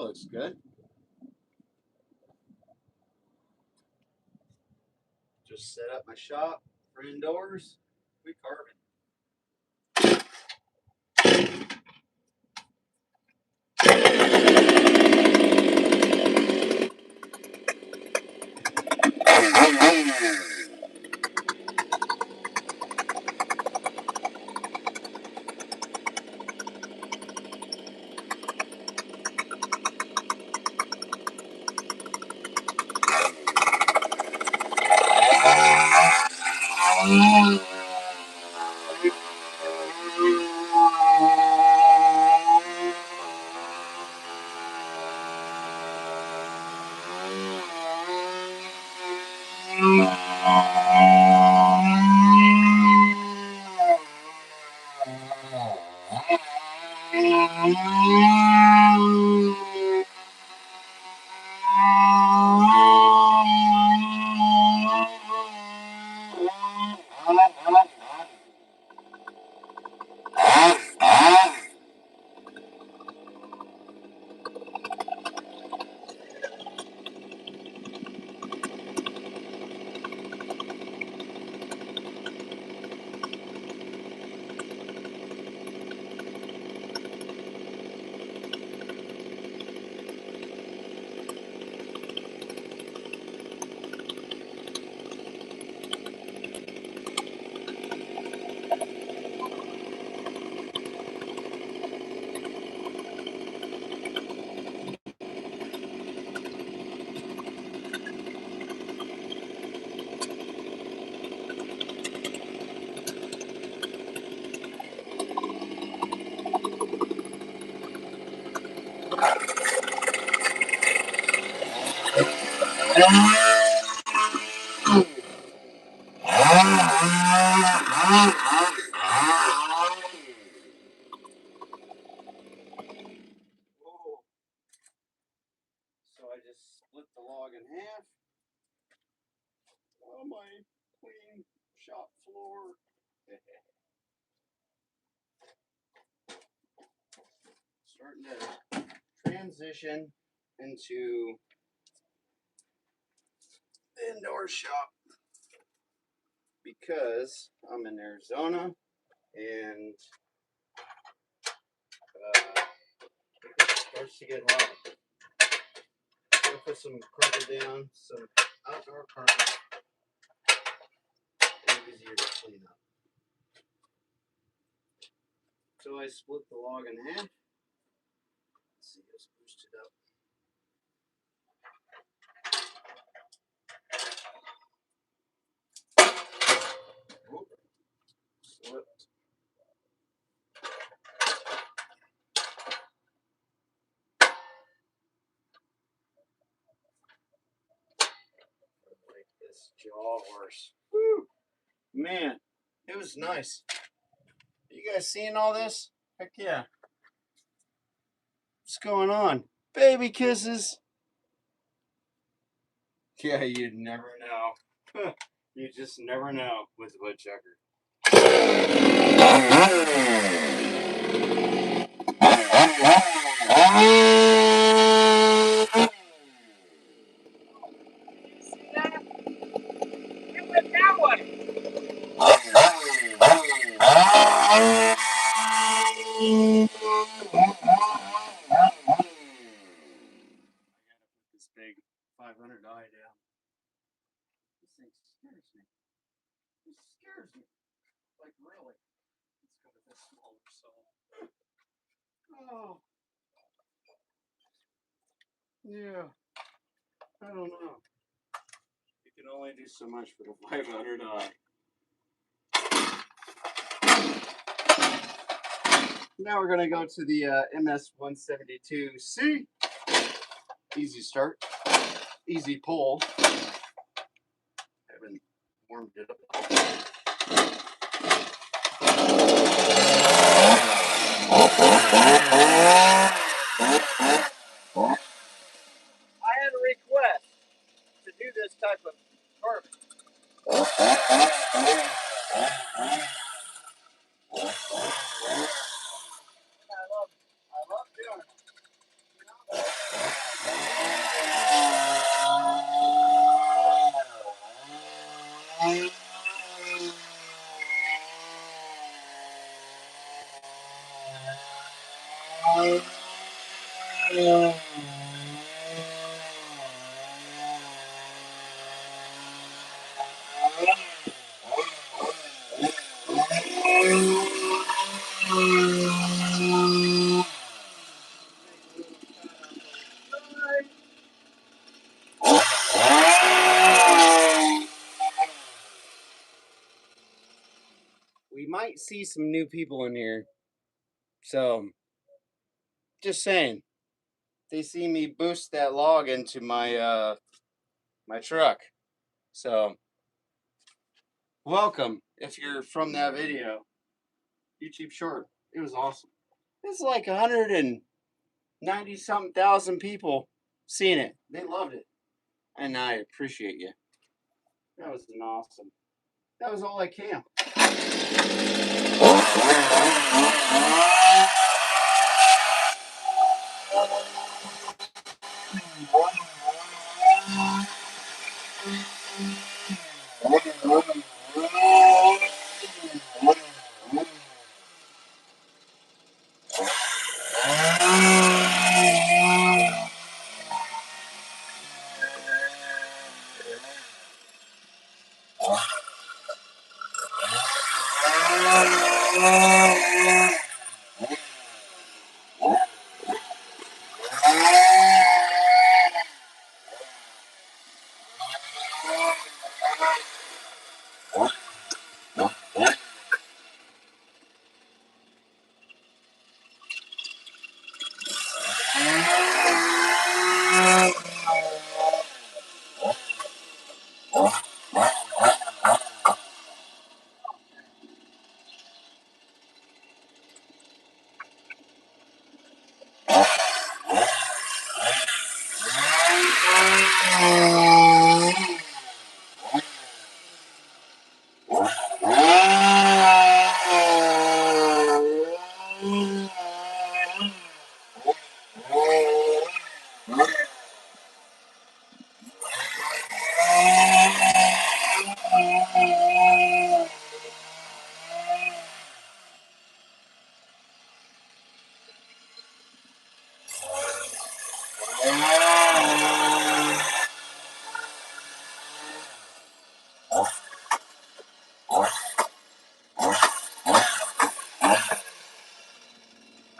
looks good. Just set up my shop for indoors. We carving. So I just split the log in half. Oh, my clean shop floor. Starting to transition into the indoor shop because I'm in Arizona and it starts to get hot. I'll put some carpet down, some outdoor carpet, and easier to clean up. So I split the log in half. Let's see, let's boost it up. Oh, slipped. Like this jaw horse. Woo! Man, it was nice. You guys seeing all this? Heck yeah. What's going on? Baby kisses. Yeah, you'd never know. You just never know with woodchucker. See that? It went that way. This big 500 eye down. This thing scares me. It scares me. Like, really. Let's go with this smaller saw. Oh. Yeah. I don't know. You can only do so much for the 500 eye. Now we're going to go to the MS-172C. Easy start. Easy pull. Haven't warmed it up. I had a request to do this type of carving. I love doing it. You know? might see some new people in here. So, just saying. They see me boost that log into my my truck. So, welcome if you're from that video. YouTube short. It was awesome. It's like 190 something thousand people seen it. They loved it. And I appreciate you. That was an awesome. That was all I can.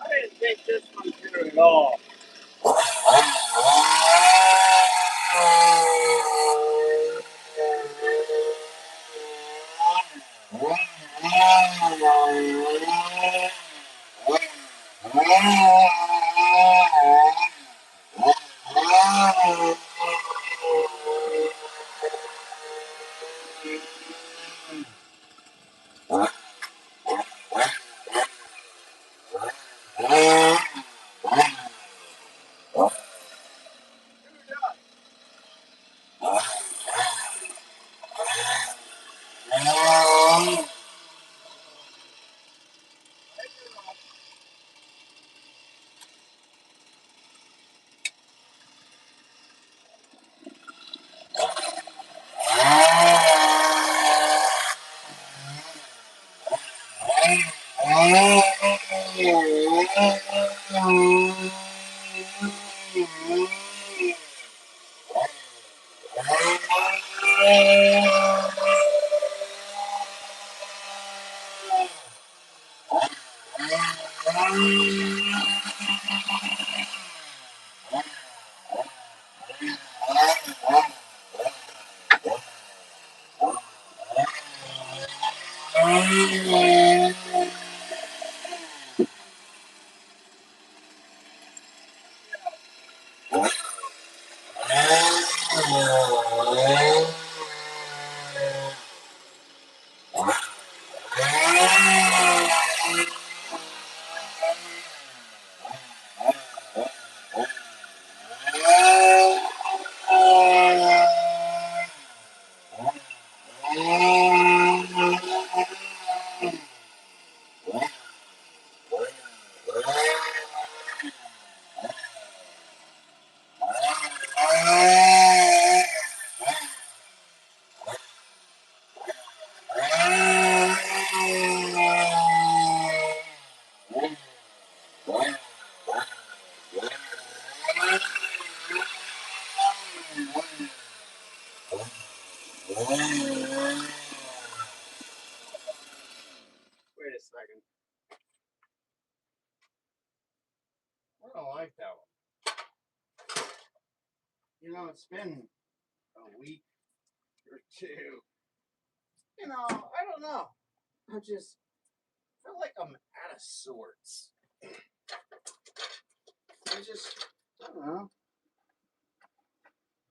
I didn't think this one through at all. Wait a second. I don't like that one. You know, it's been a week or two. You know, I don't know. I just feel like I'm out of sorts. I don't know.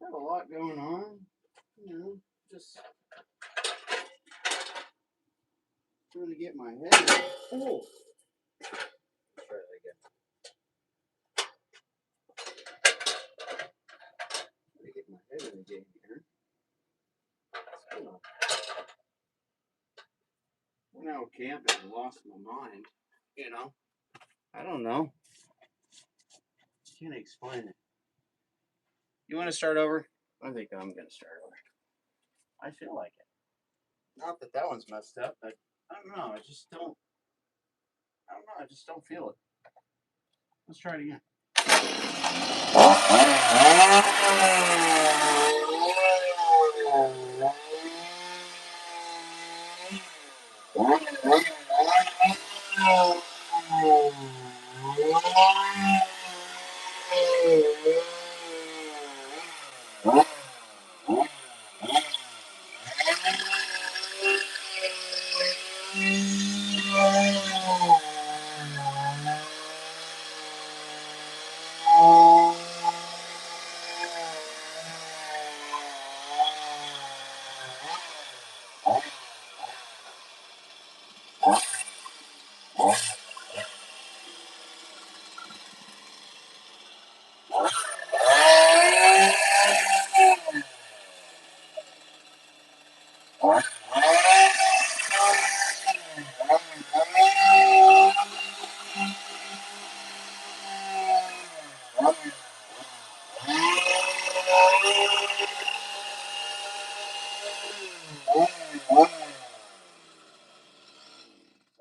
Have a lot going on. You know, just trying to get my head. Oh, try that again. Trying to get my head in the game here. Went out camping and lost my mind. You know, I don't know. Can't explain it. You want to start over? I think I'm gonna start over. I feel like it. Not that that one's messed up, but I don't know. I just don't. I don't know. I just don't feel it. Let's try it again.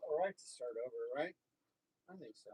All right to start over, right? I think so.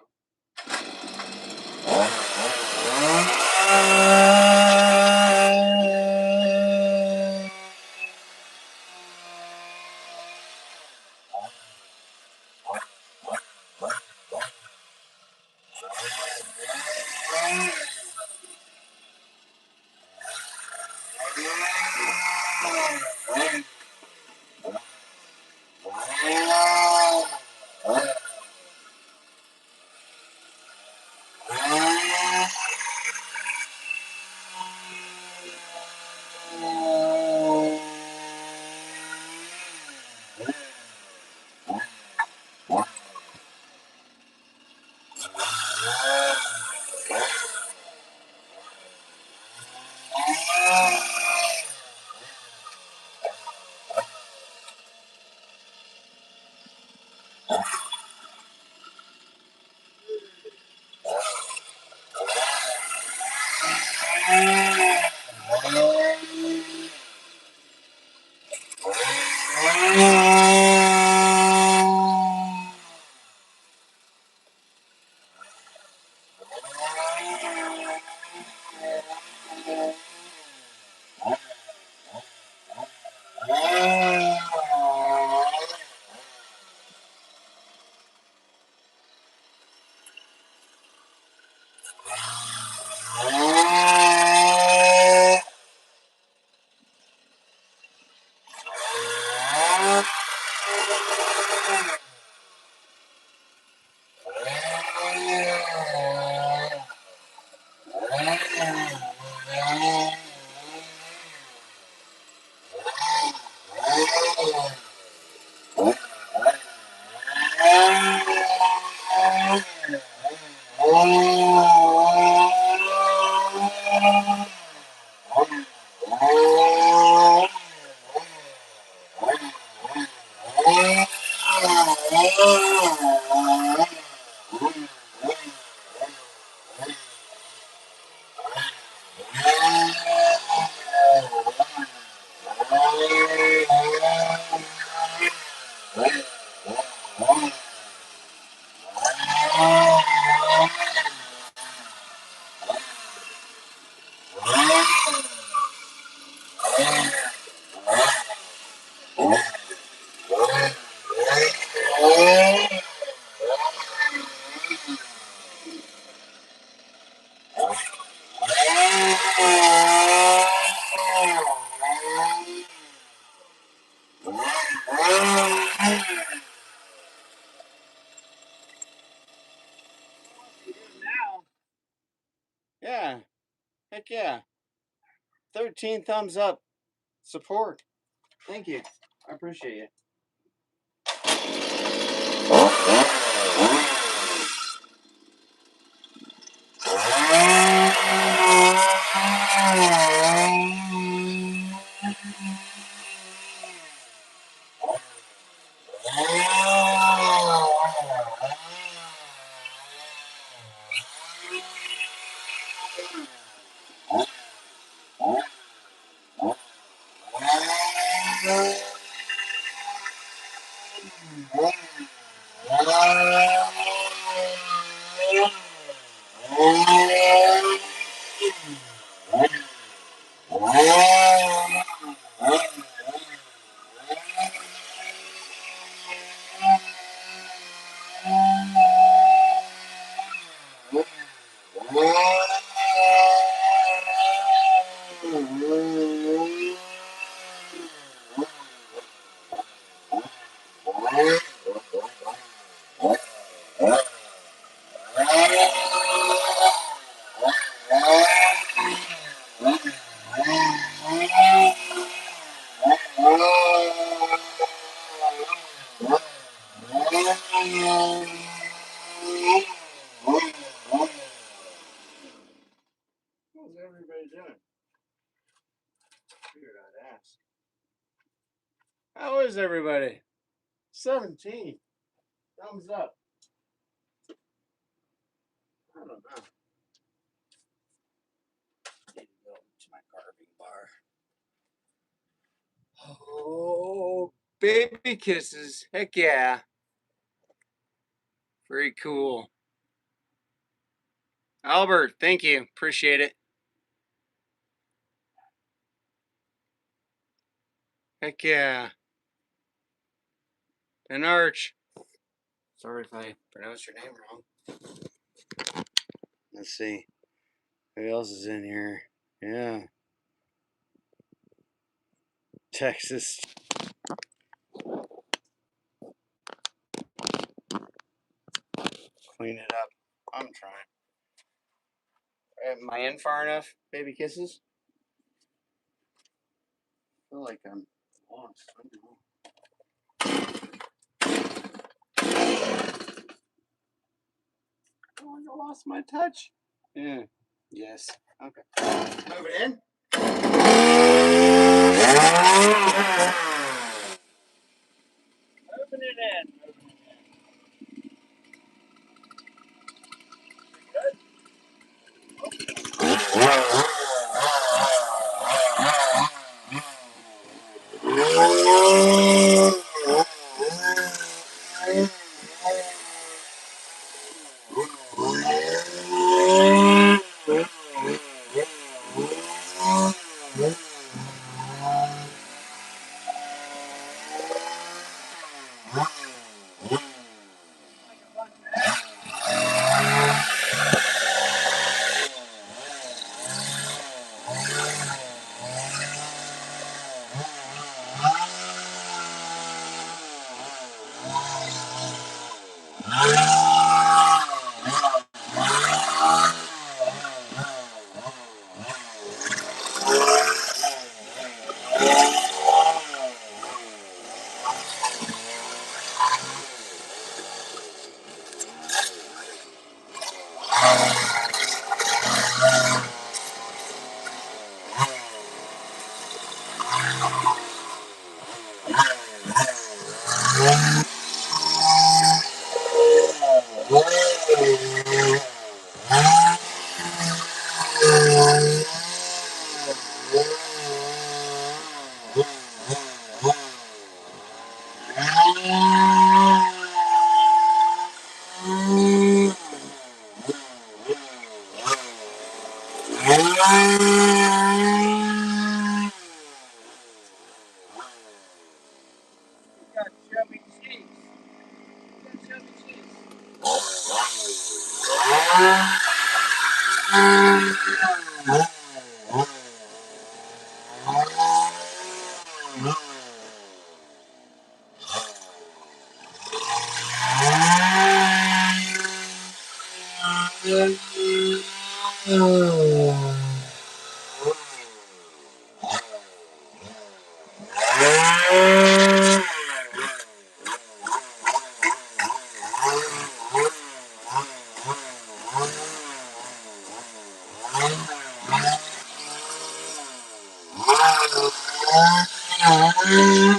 yeah. 13 thumbs up. Support. Thank you. I appreciate it. How's everybody doing? Figured I'd ask. How is everybody? 17. Thumbs up. I don't know. Need to go to my carving bar. Oh, baby kisses. Heck yeah. Very cool. Albert, thank you. Appreciate it. Heck yeah. An arch. Sorry if I pronounced your name wrong. Let's see. Who else is in here? Yeah. Texas. Clean it up. I'm trying. Am I in far enough, baby kisses? I feel like I'm lost. I don't know. Oh, I lost my touch. Yeah. Yes. Okay. Move it in. Moving it in. You little guy.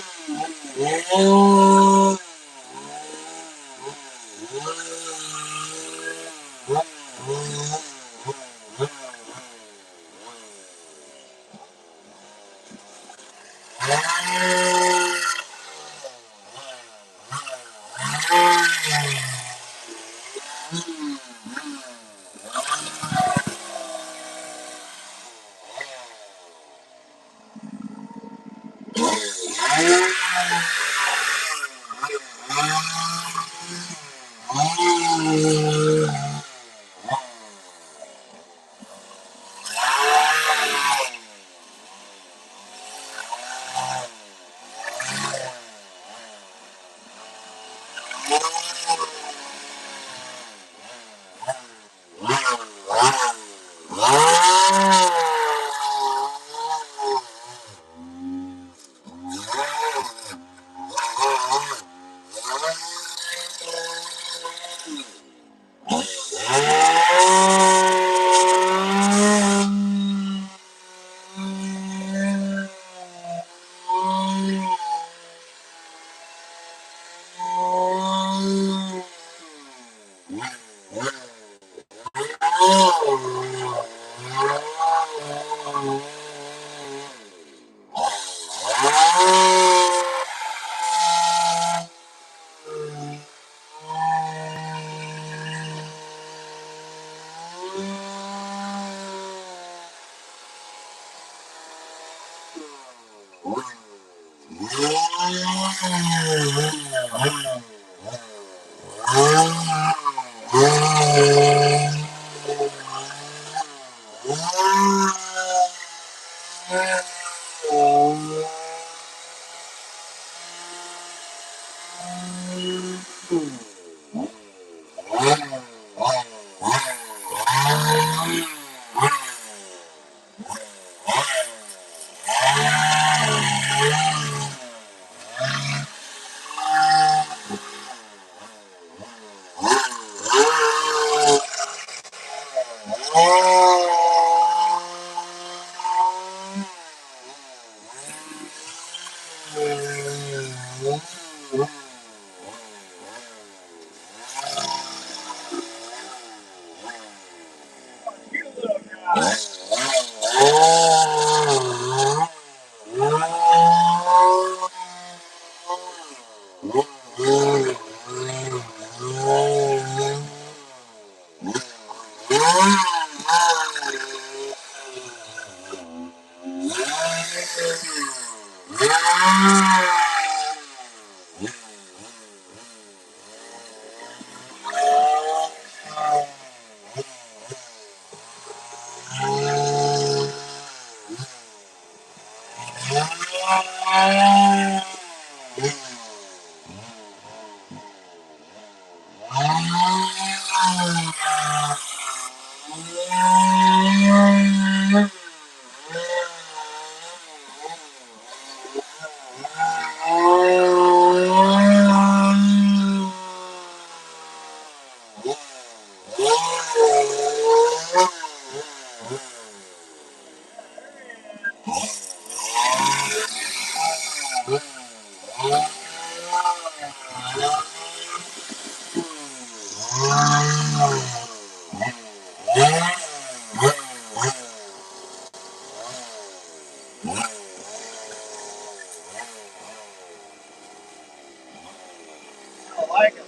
I like him.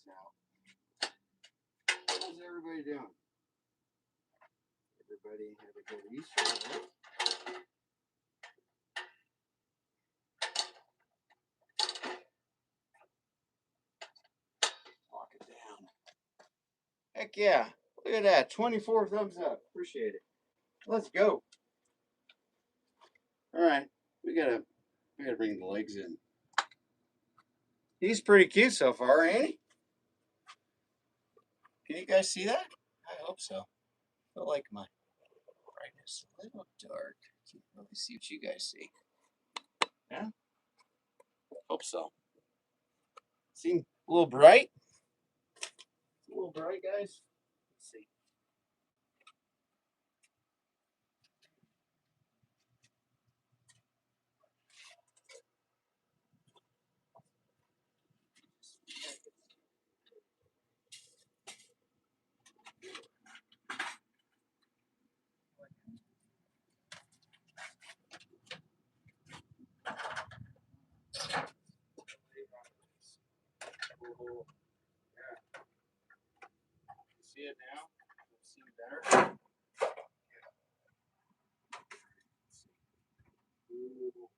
this out. How's everybody doing? Everybody had a good Easter, right? Lock it down. Heck yeah. Look at that. 24 thumbs up. Appreciate it. Let's go. Alright. We gotta bring the legs in. He's pretty cute so far, ain't he? Can you guys see that? I hope so. I feel like my brightness a little dark. Can't really see what you guys see. Yeah? Hope so. Seem a little bright? A little bright, guys? Let's see. Oh, yeah. You see it now? See it better? Ooh.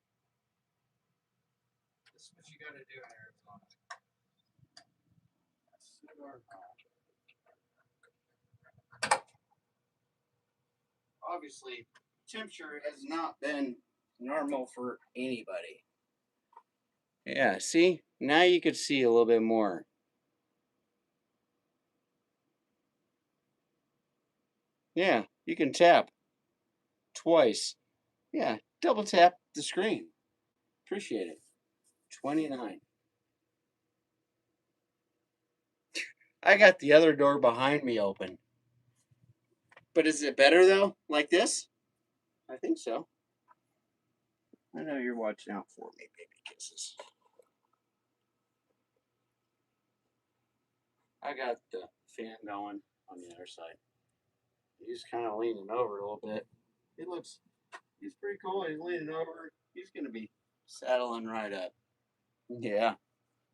This is what you gotta do in Arizona. Sit our obviously, temperature has not been normal for anybody. Yeah, see? Now you could see a little bit more. Yeah, you can tap twice. Yeah, double tap the screen. Appreciate it. 29. I got the other door behind me open. But is it better though? Like this? I think so. I know you're watching out for me, baby kisses. I got the fan going on the other side. He's kind of leaning over a little bit. He's pretty cool. He's leaning over. He's going to be saddling right up. Yeah.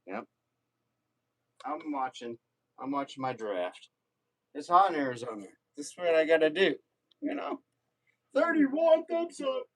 Yep. I'm watching my draft. It's hot in Arizona. This is what I got to do. 31 thumbs up.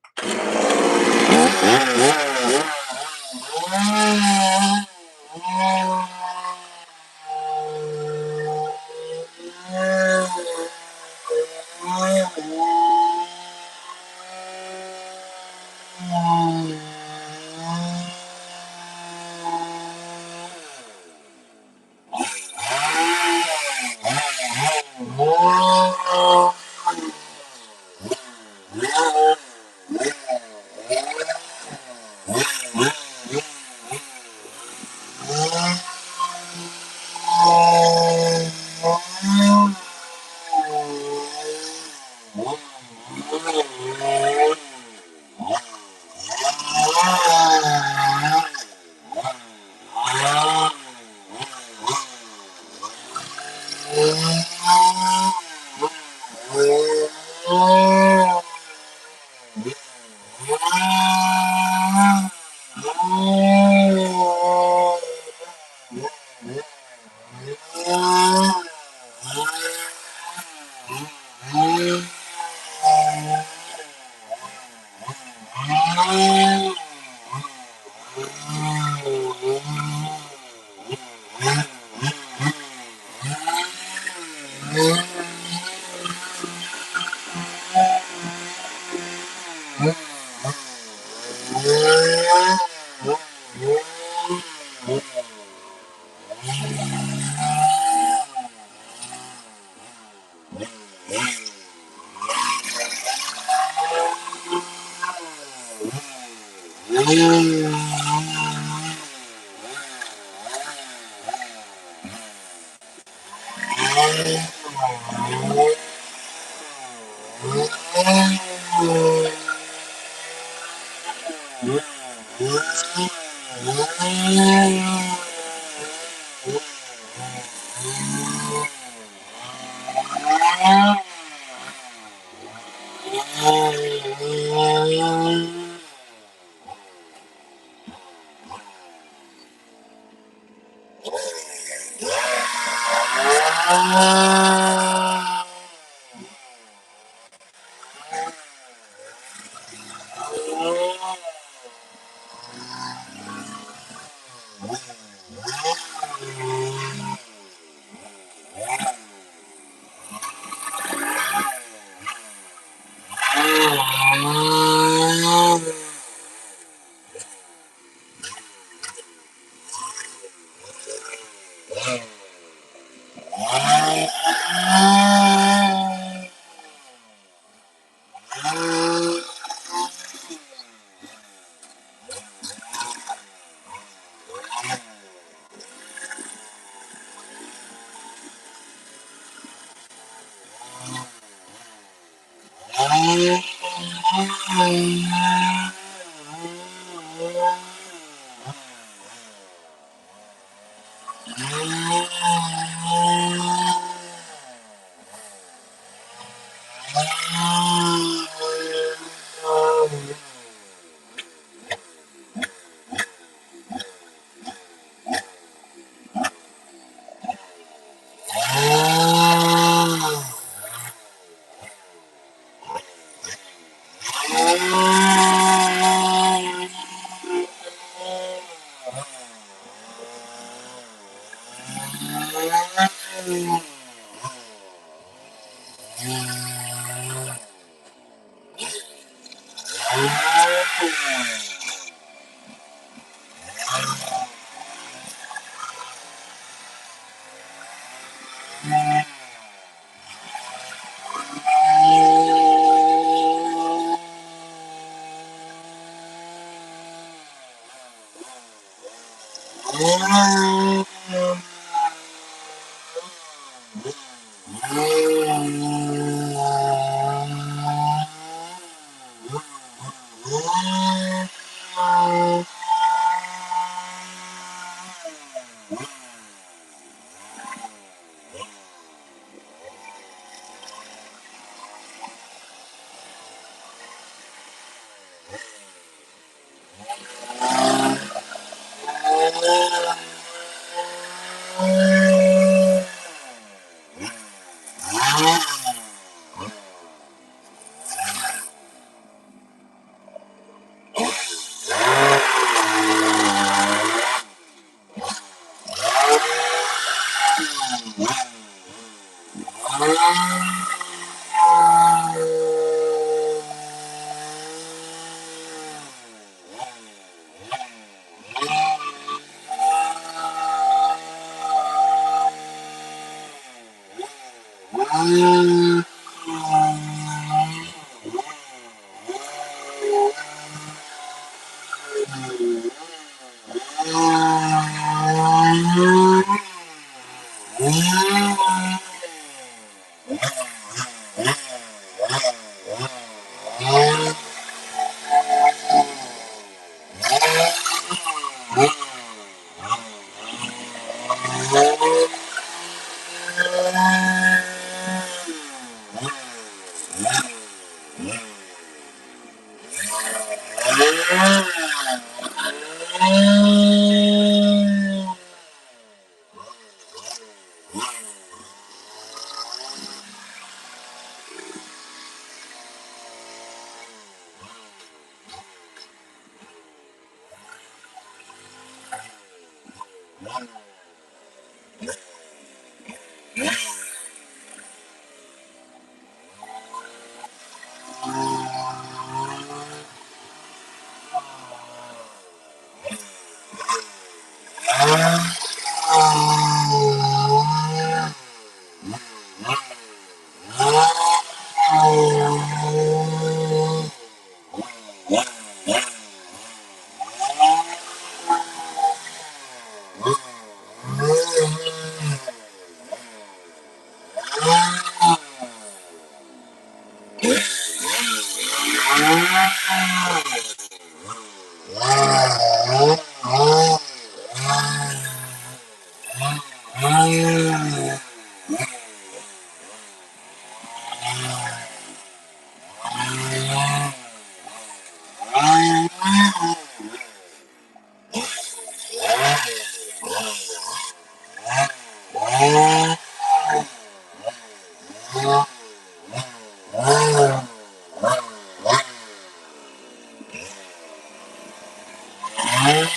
Let's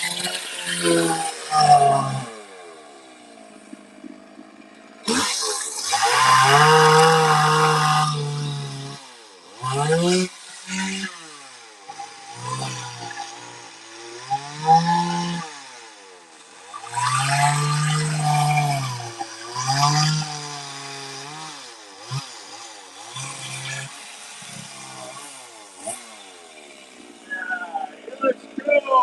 go.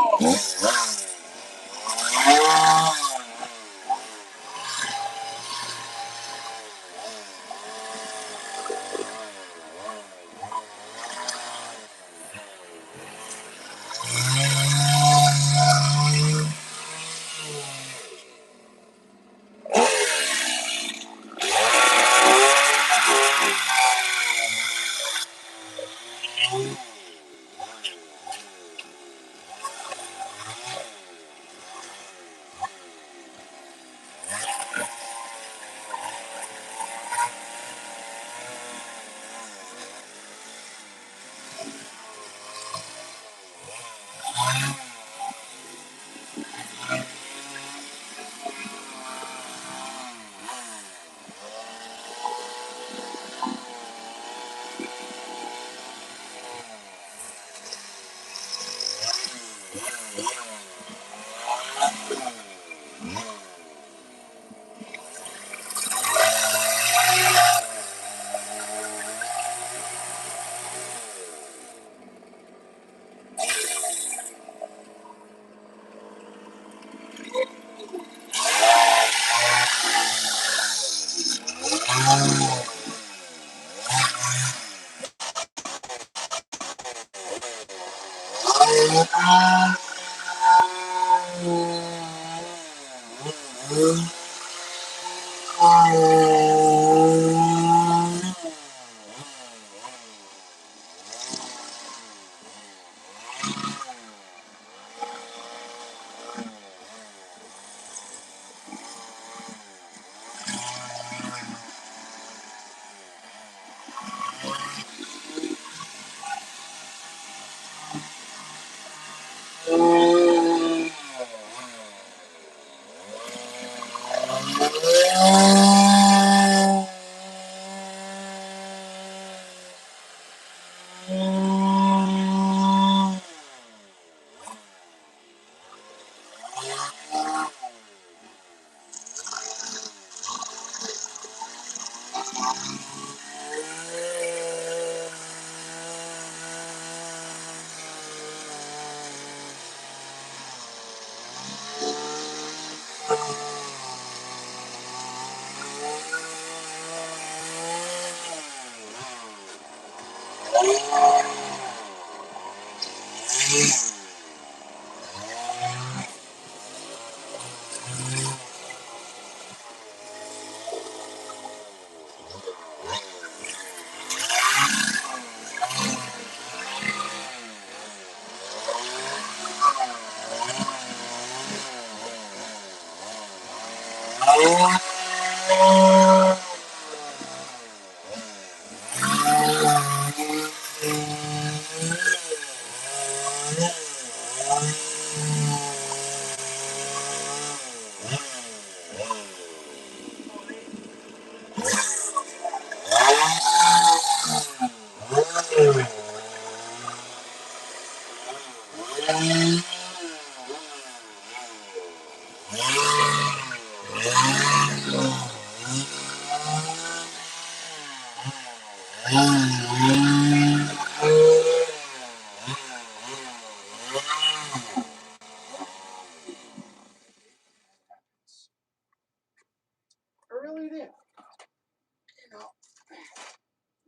I really did.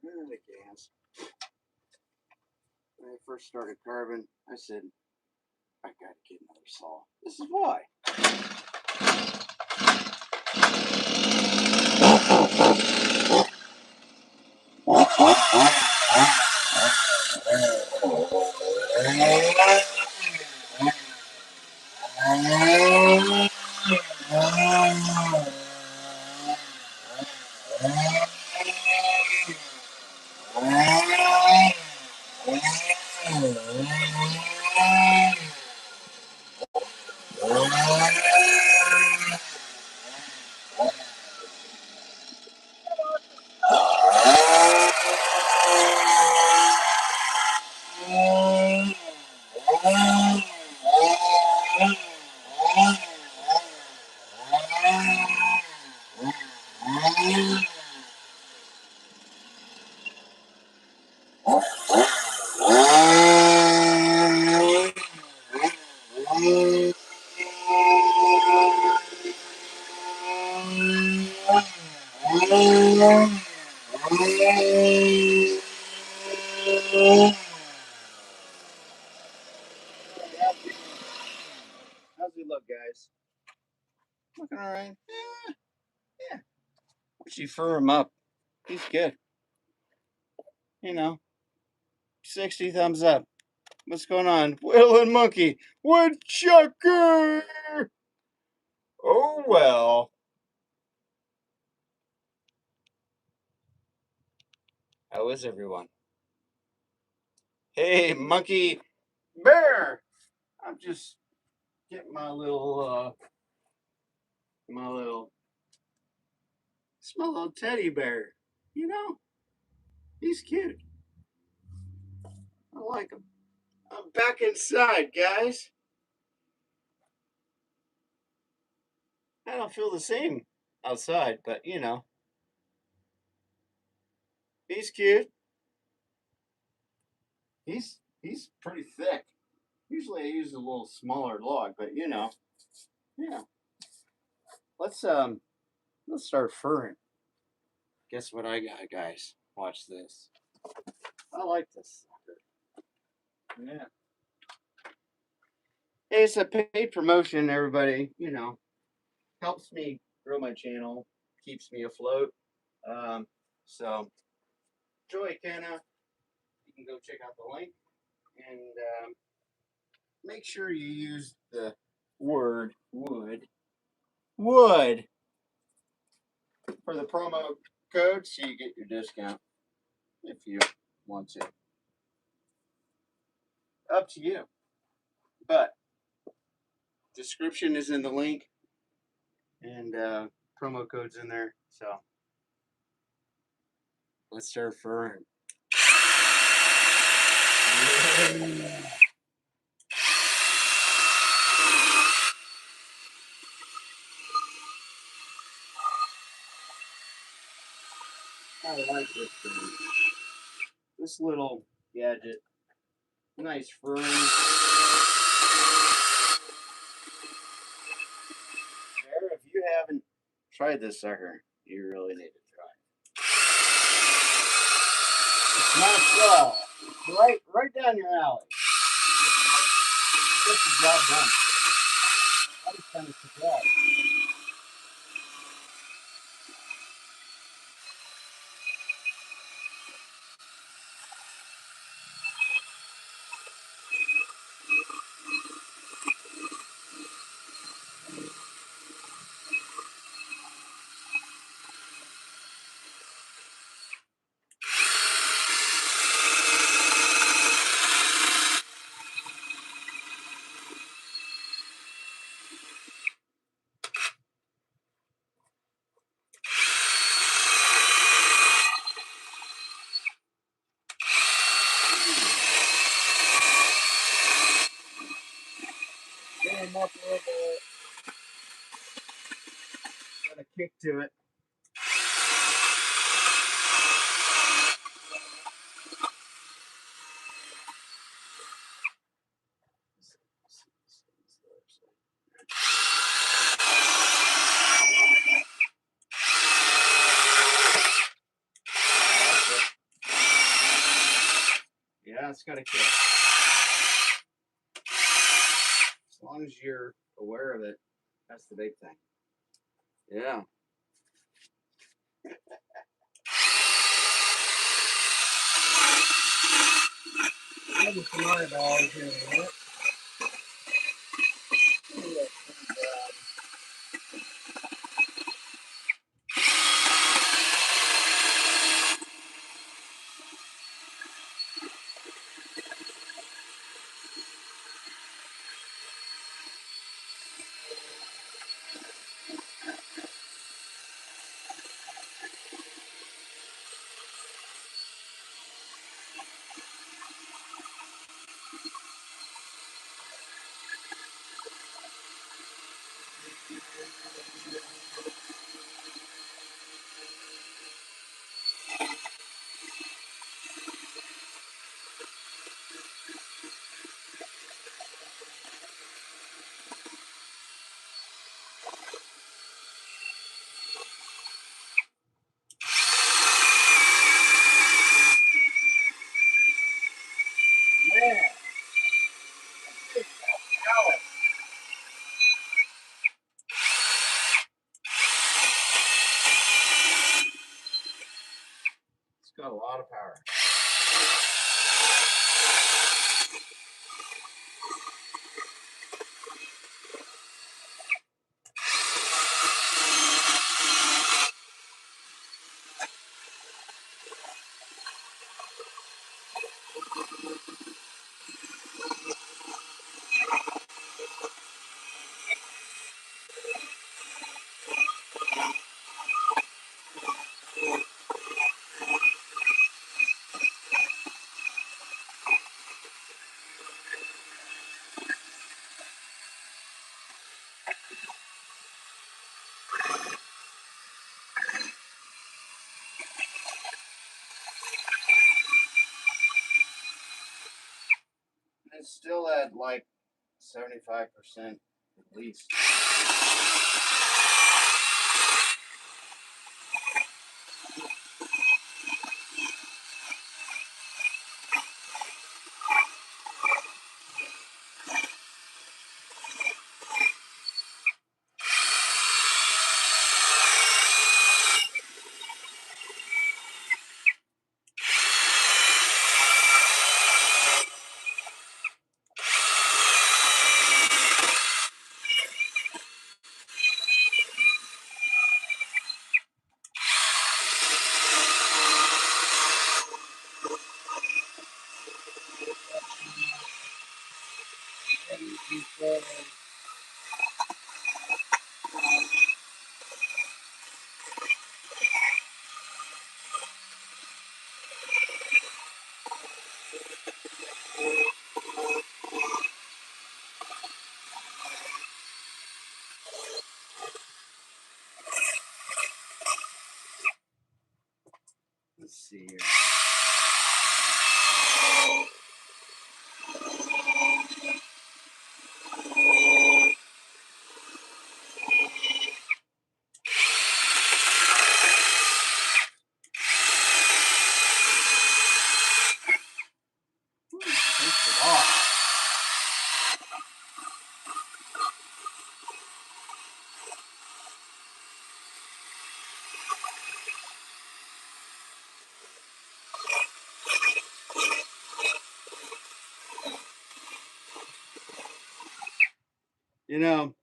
You know, the gas. When I first started carving, I said, I gotta get another saw. This is why. How's he look, guys? Looking all right. Yeah. Once you fur him up, he's good. You know, 60 thumbs up. What's going on? Will and Monkey. Woodchucker! Oh, well. How is everyone? Hey, Monkey Bear! I'm just getting my little small little teddy bear. You know, he's cute. I like him. I'm back inside, guys. I don't feel the same outside, but you know, he's cute. He's pretty thick. Usually I use a little smaller log, but you know, yeah. Let's start furring. Guess what I got, guys? Watch this. I like this sucker. Yeah. Hey, it's a paid promotion, everybody. You know, helps me grow my channel, keeps me afloat. So, Joy Canna, you can go check out the link and make sure you use the word wood for the promo code so you get your discount if you want to. Up to you. But description is in the link and promo code's in there. So let's start furring. I like this thing. This little gadget. Nice furring. Bear, if you haven't tried this sucker, you really need to try it. It's not small. It's right down your alley. Get the job done. I was kind of surprised. Get him up a little bit. Got a kick to it. Yeah, it's got a kick. As long as you're aware of it, that's the big thing. Yeah. Maybe some more balls here in a minute. Man, power. It's got a lot of power. It's still at like 75% at least. Let's see here. Takes it off. You know,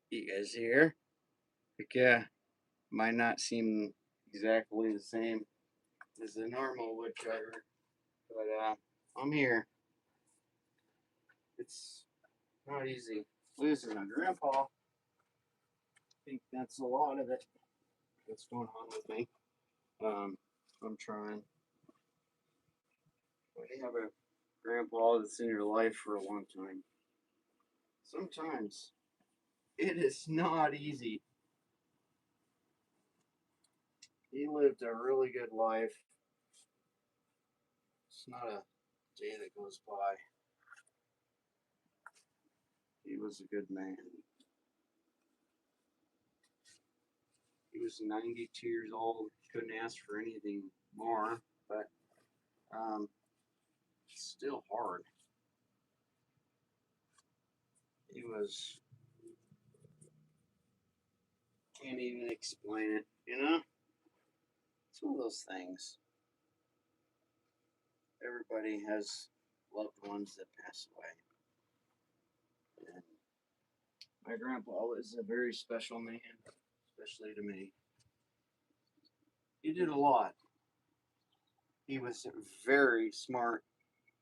you guys here? Like, yeah, might not seem exactly the same as the normal woodchugger, but I'm here. It's not easy losing my grandpa. I think that's a lot of it that's going on with me. I'm trying. When you have a grandpa that's in your life for a long time, sometimes it is not easy. He lived a really good life. It's not a day that goes by. He was a good man. He was 92 years old. Couldn't ask for anything more, but still hard. He was, can't even explain it, you know? It's one of those things. Everybody has loved ones that pass away. And my grandpa was a very special man, especially to me. He did a lot. He was very smart,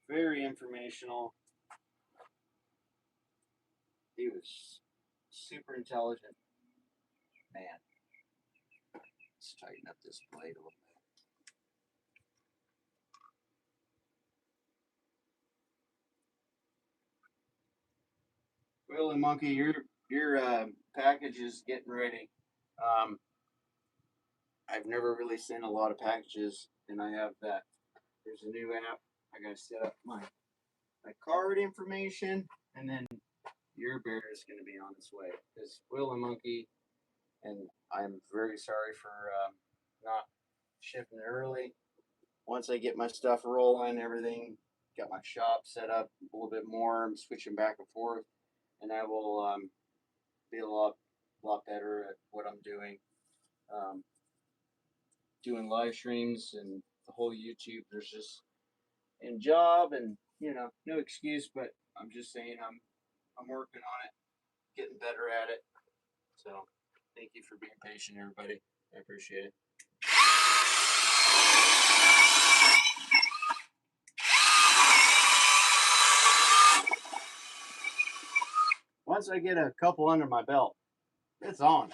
very informational. He was super intelligent man. Let's tighten up this blade a little bit. Willy Monkey, your package is getting ready. I've never really sent a lot of packages, and I have that. There's a new app. I gotta set up my card information, and then your bear is gonna be on its way. Because Willy Monkey, and I'm very sorry for not shipping early. Once I get my stuff rolling, everything, got my shop set up a little bit more. I'm switching back and forth, and I will be a lot better at what I'm doing. Doing live streams and the whole YouTube. There's just in job and no excuse, but I'm just saying I'm working on it, getting better at it. So thank you for being patient, everybody. I appreciate it. Once I get a couple under my belt, it's on.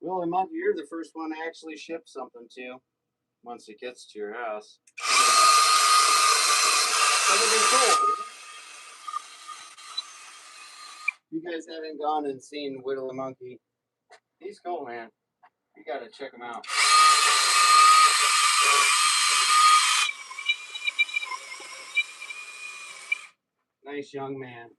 Willy Monkey, you're the first one I actually ship something to once it gets to your house. That'll be cool. You guys haven't gone and seen Willy Monkey. He's cool, man. You gotta check him out. Nice young man.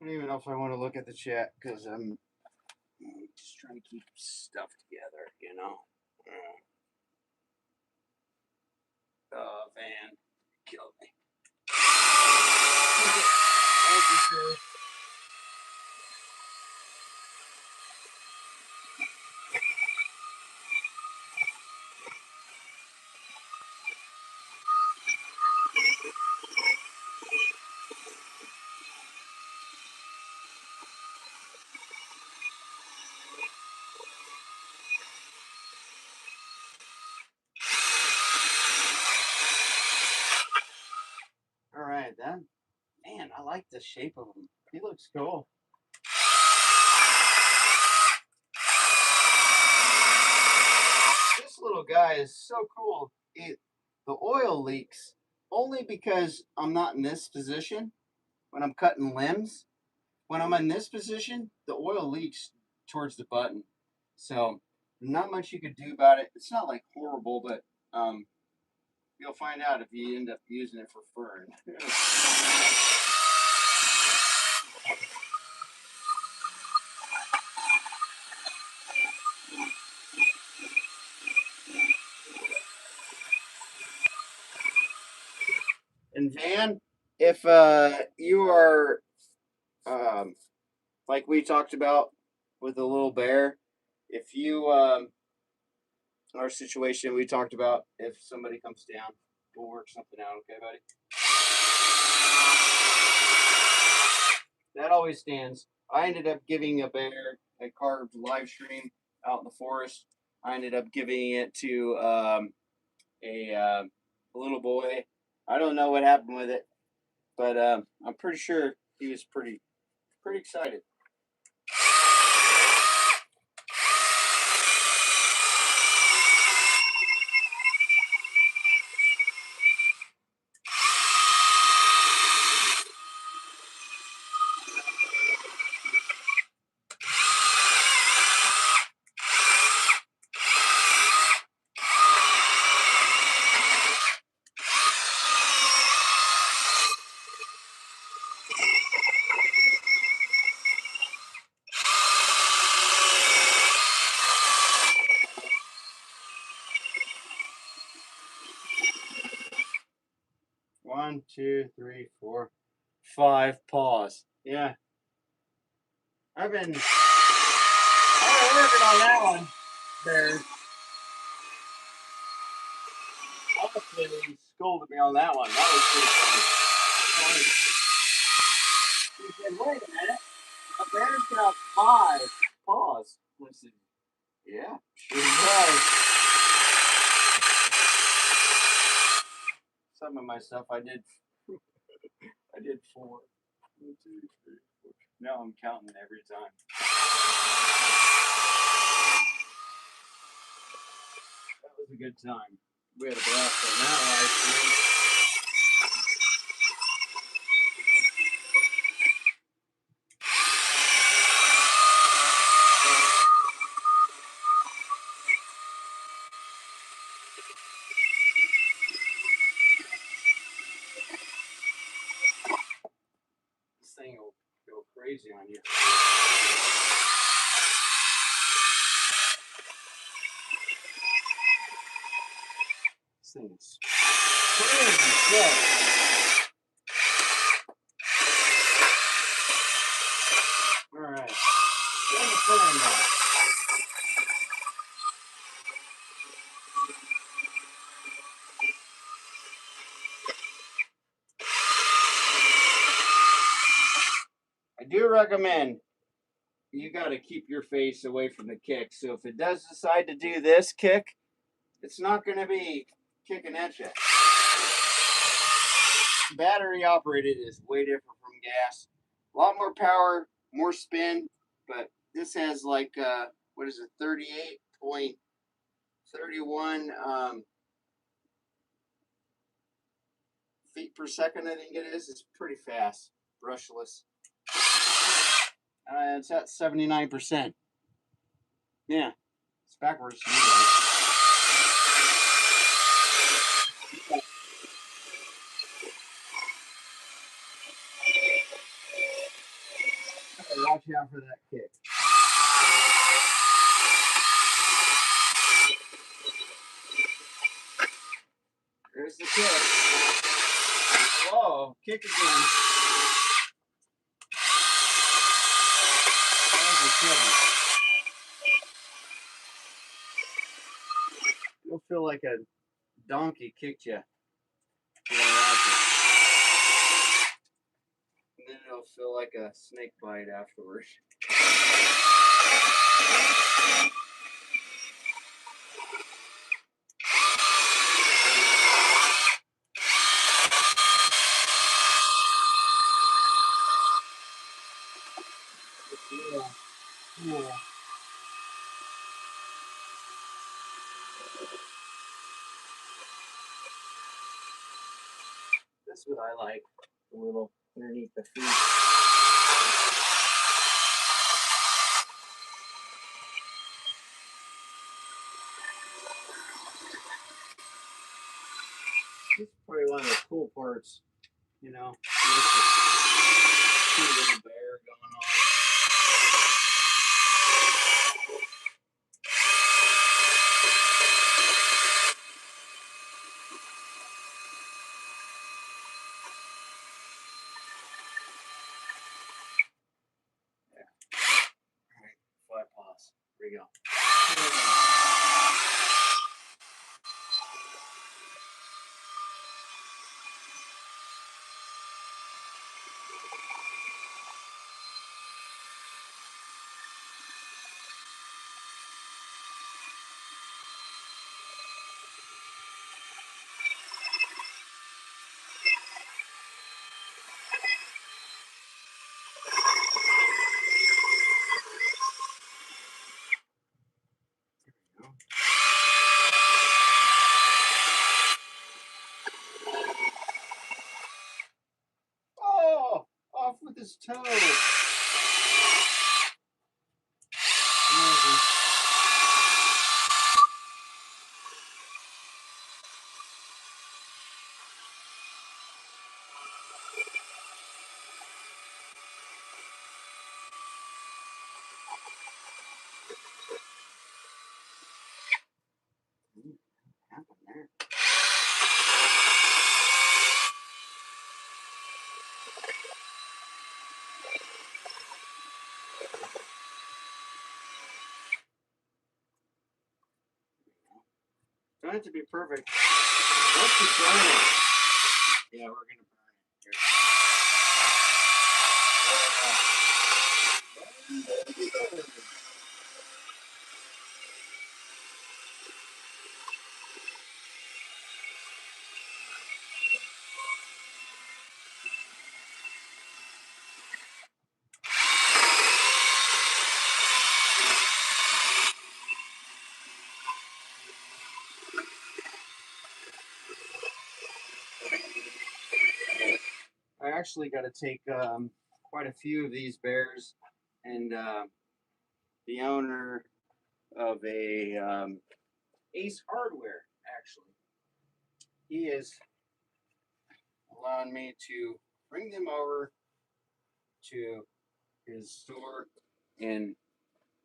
I don't even know if I want to look at the chat because I'm just trying to keep stuff together, Oh, Van, killed me. Thank you, sir. All right, then. Man, I like the shape of him. He looks cool. This little guy is so cool. The oil leaks only because I'm not in this position when I'm cutting limbs. When I'm in this position, the oil leaks towards the button. So not much you could do about it. It's not like horrible, but you'll find out if you end up using it for fur. And Van, if you are like we talked about with the little bear, if you our situation we talked about, if somebody comes down, we'll work something out, okay, buddy? That always stands. I ended up giving a bear a carved live stream out in the forest. I ended up giving it to a little boy. I don't know what happened with it, but I'm pretty sure he was pretty excited. One, two, three, 4, 5 paws. Yeah. I've been working on that one. There. Honestly, he scolded me on that one. That was pretty funny. He said, wait a minute. A bear's got 5 paws. I said, yeah, sure does. Some of my stuff I did I did 4. 1, 2, 3, 4. Now I'm counting every time. That was a good time. We had a blast on that live stream. This thing will go crazy on you. This thing is crazy slow. Alright. Turn the fan down. I do recommend you got to keep your face away from the kick. So if it does decide to do this kick, it's not going to be kicking at you. Battery operated is way different from gas. A lot more power, more spin, but this has like, what is it, 38.31 feet per second, I think it is. It's pretty fast, brushless. It's at 79%. Yeah, it's backwards to you guys. Watch out for that kick. There's the kick. Whoa, kick again. You'll feel like a donkey kicked you. And then it'll feel like a snake bite afterwards. Yeah. That's what I like. A little underneath the feet. This is probably one of the cool parts, you know. Cute little bear going on. Yeah. All right, flat paws. Here we go. Oh, off with his toe. Amazing. What happened there? Don't have to be perfect. Let's just burn it. Yeah, we're gonna burn it. Here. actually got to take quite a few of these bears, and the owner of a Ace Hardware, actually, he is allowing me to bring them over to his store and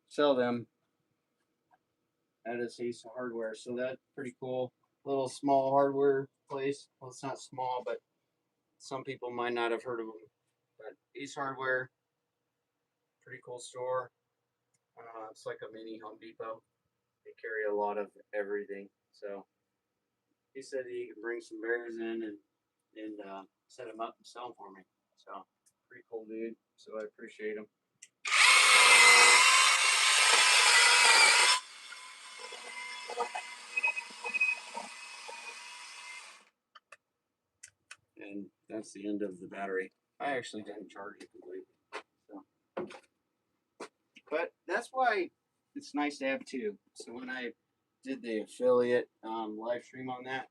sell them at his Ace Hardware. So that's pretty cool. Little small hardware place. Well, it's not small, but some people might not have heard of them. But Ace Hardware, pretty cool store. It's like a mini Home Depot. They carry a lot of everything. So he said he could bring some bears in and set them up and sell them for me. So pretty cool dude. So I appreciate him. And that's the end of the battery. I actually didn't charge it completely. So, but that's why it's nice to have two. So when I did the affiliate live stream on that,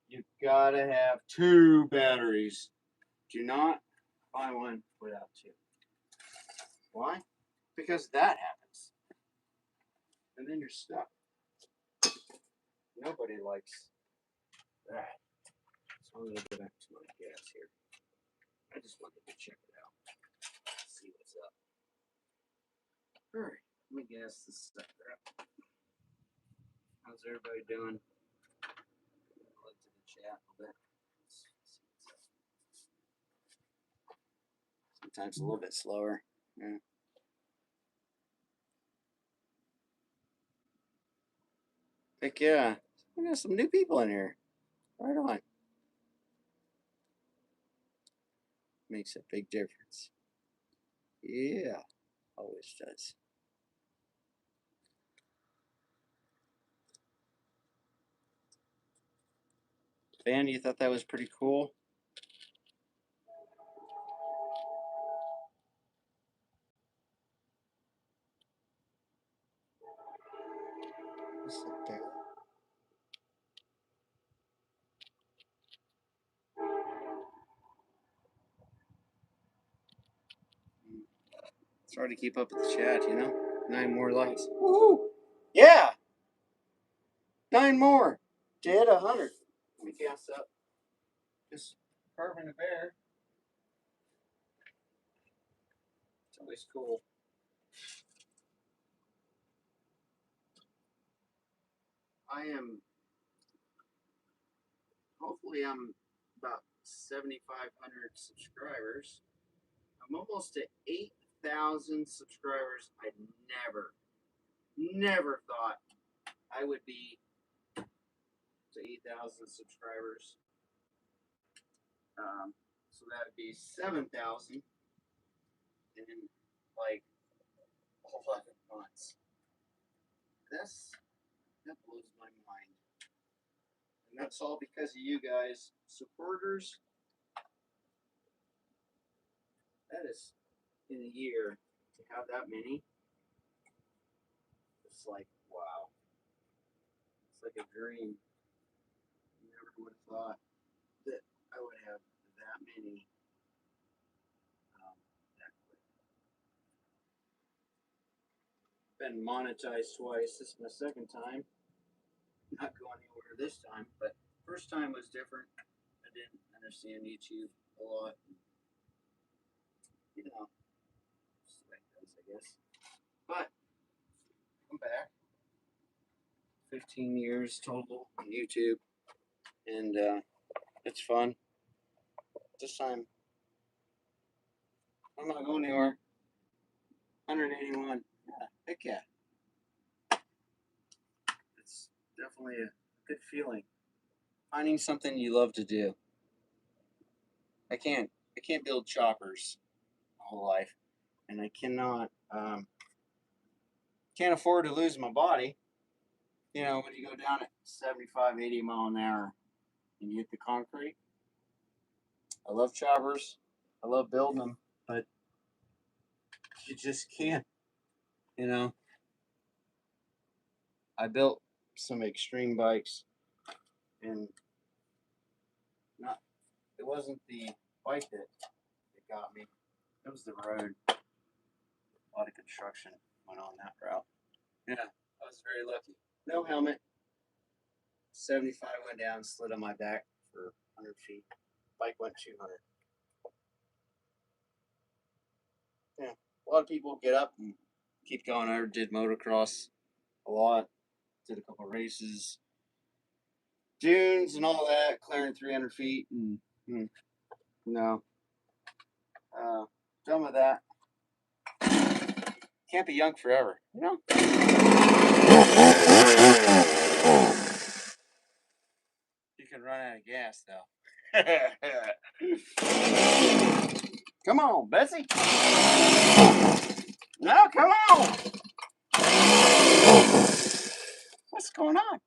you gotta have two batteries. Do not buy one without two. Why? Because that happens. And then you're stuck. Nobody likes that. So I'm gonna go back to my gas here. I just wanted to check it out. See what's up. Alright, let me gas this sucker up. How's everybody doing? Look to the chat a little bit. Sometimes a little bit slower. Yeah. Heck yeah. We got some new people in here. Right on. Makes a big difference. Yeah. Always does. Van, you thought that was pretty cool? What's up there? It's hard to keep up with the chat, you know? 9 more likes. Woohoo! Yeah! 9 more! To hit 100. Let me gas up. Just carving a bear. It's always cool. I am, hopefully I'm about 7,500 subscribers. I'm almost to 8,000 subscribers. I never thought I would be to 8,000 subscribers. So that would be 7,000 in like 11 months. That blows my mind. And that's all because of you guys, supporters. That is in a year to have that many. It's like, wow. It's like a dream. Never would have thought that I would have that many that quick. Been monetized twice. This is my second time. Not going anywhere this time, but first time was different. I didn't understand YouTube a lot. You know, just the way it goes, I guess. But I'm back. 15 years total on YouTube, and it's fun. This time, I'm not going anywhere. 181. Yeah, heck yeah. It's definitely a good feeling. Finding something you love to do. I can't build choppers my whole life, and I can't afford to lose my body. You know, when you go down at 75, 80 mile an hour and you hit the concrete. I love choppers. I love building them, but you just can't, you know. I built some extreme bikes, and it wasn't the bike that got me. It was the road. A lot of construction went on that route. Yeah, I was very lucky. No helmet. 75 went down, slid on my back for 100 feet. Bike went 200. Yeah, a lot of people get up and keep going. I did motocross a lot. Did a couple races, dunes and all that, clearing 300 feet. And no, done with that. Can't be young forever, you know? You can run out of gas, though. Come on, Bessie. No, come on. What's going on?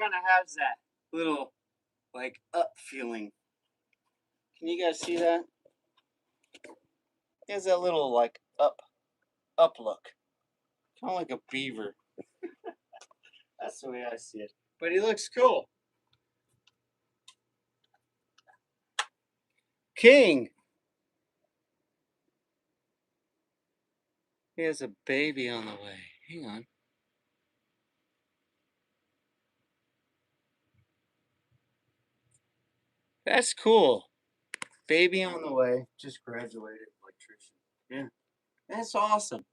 Kind of has that little like up feeling. Can you guys see that? It has that little like up look, kind of like a beaver. That's the way I see it. But he looks cool. King. He has a baby on the way. Hang on. That's cool. Baby on the way. Just graduated electrician. Yeah. That's awesome.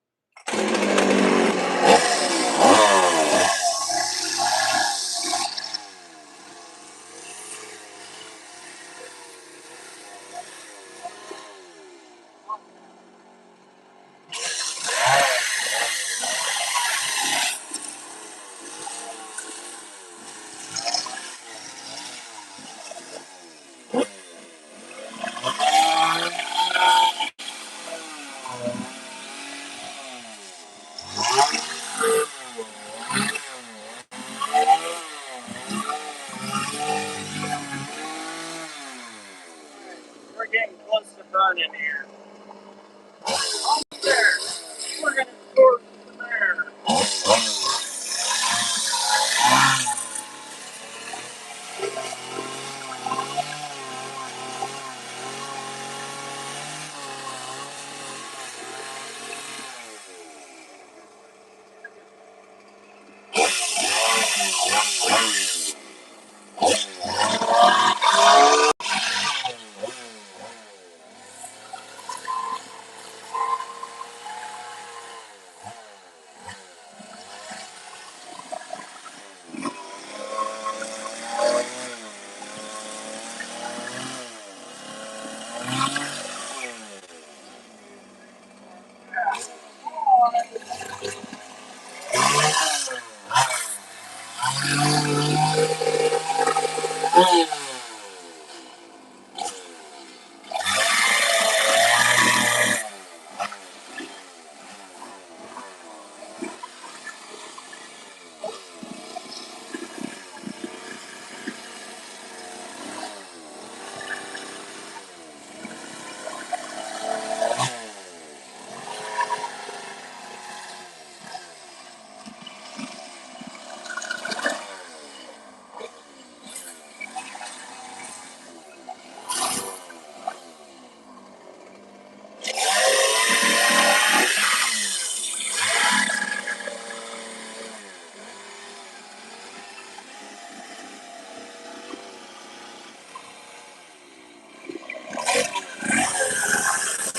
We're getting close to burning here. There. We're gonna score from there.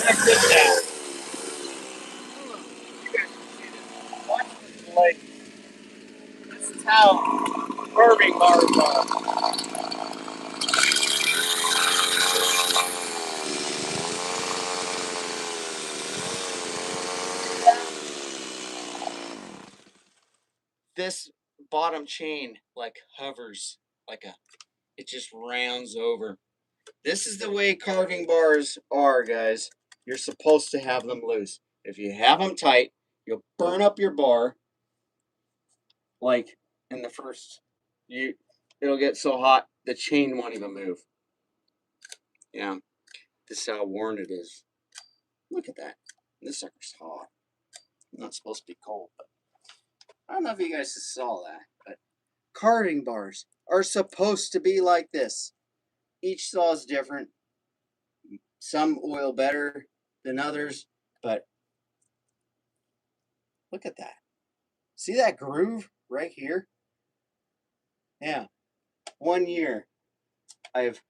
Check this out. You guys can see this. Watch this blade. This is how curving bars are. This bottom chain like hovers like it just rounds over. This is the way carving bars are, guys. You're supposed to have them loose. If you have them tight, you'll burn up your bar. Like in the first, it'll get so hot the chain won't even move. Yeah, this is how worn it is. Look at that. This sucker's hot. Not supposed to be cold, but I don't know if you guys saw that. But carving bars are supposed to be like this. Each saw is different. Some oil better than others, but look at that. See that groove right here? Yeah. 1 year I've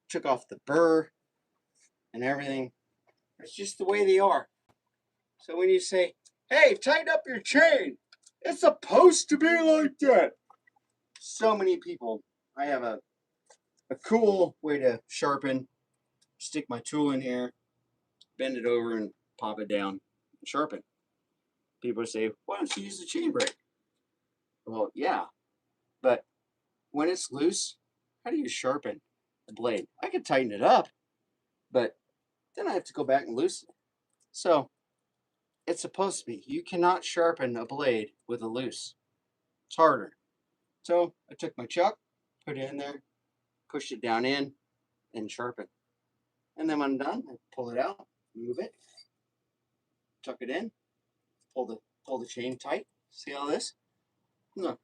took off the burr, and everything. It's just the way they are. So when you say, hey, tighten up your chain, it's supposed to be like that. So many people, I have a cool way to sharpen. Stick my tool in here, bend it over, and pop it down and sharpen. People say, why don't you use the chain brake? Well, yeah, but when it's loose, how do you sharpen the blade? I could tighten it up, but then I have to go back and loosen it. So it's supposed to be. You cannot sharpen a blade with a loose. It's harder. So I took my chuck, put it in there, pushed it down in, and sharpen. And then when I'm done, I pull it out, move it, tuck it in, pull the chain tight. See all this? Look,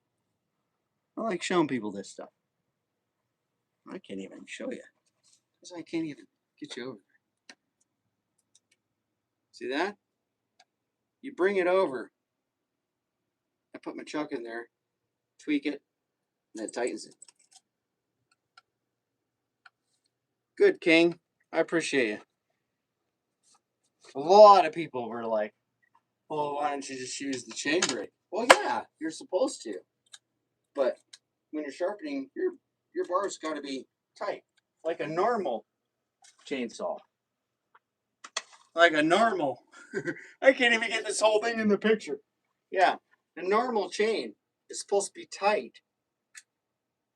I like showing people this stuff. I can't even show you because I can't even get you over there. See that? You bring it over. I put my chuck in there, tweak it, and it tightens it. Good, King. I appreciate you. A lot of people were like, well, why don't you just use the chain brake? Well, yeah, you're supposed to. But when you're sharpening, your bar's got to be tight, like a normal chainsaw. Like a normal. I can't even get this whole thing in the picture. Yeah, a normal chain is supposed to be tight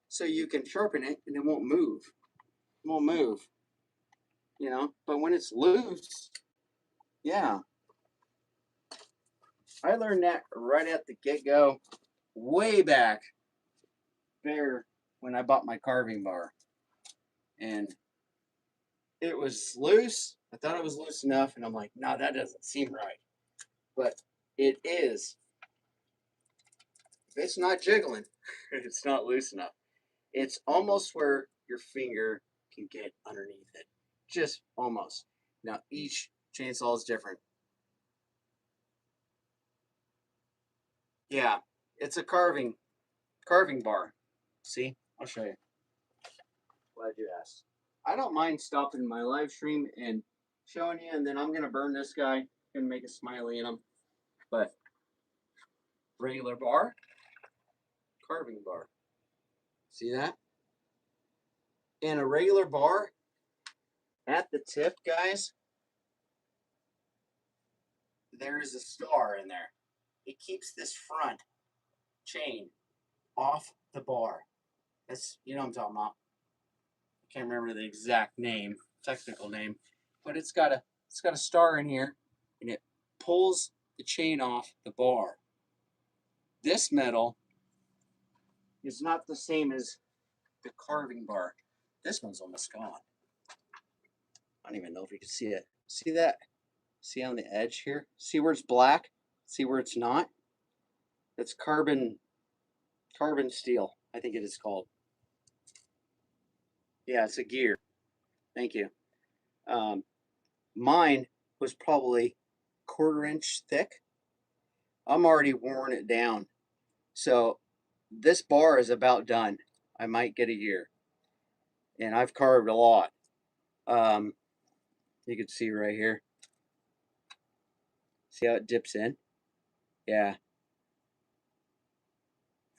so you can sharpen it and it won't move. It won't move. You know, but when it's loose, yeah. I learned that right at the get-go, way back there when I bought my carving bar. And it was loose. I thought it was loose enough, and I'm like, no, that doesn't seem right. But it is. If it's not jiggling, it's not loose enough. It's almost where your finger can get underneath it. Just almost. Now, each chainsaw is different. Yeah, it's a carving bar. See? I'll show you. Glad you asked. I don't mind stopping my live stream and showing you, and then I'm gonna burn this guy and make a smiley in him. But regular bar, carving bar. See that? And a regular bar at the tip, guys, there's a star in there. It keeps this front chain off the bar. That's, you know what I'm talking about. I can't remember the exact name, technical name, but it's got a star in here, and it pulls the chain off the bar. This metal is not the same as the carving bar. This one's almost gone. I don't even know if you can see it. See that? See on the edge here? See where it's black? See where it's not? It's carbon steel, I think it is called. Yeah, it's a gear. Thank you. Mine was probably 1/4 inch thick. I'm already worn it down. So this bar is about done. I might get a year. And I've carved a lot. You can see right here. See how it dips in? Yeah.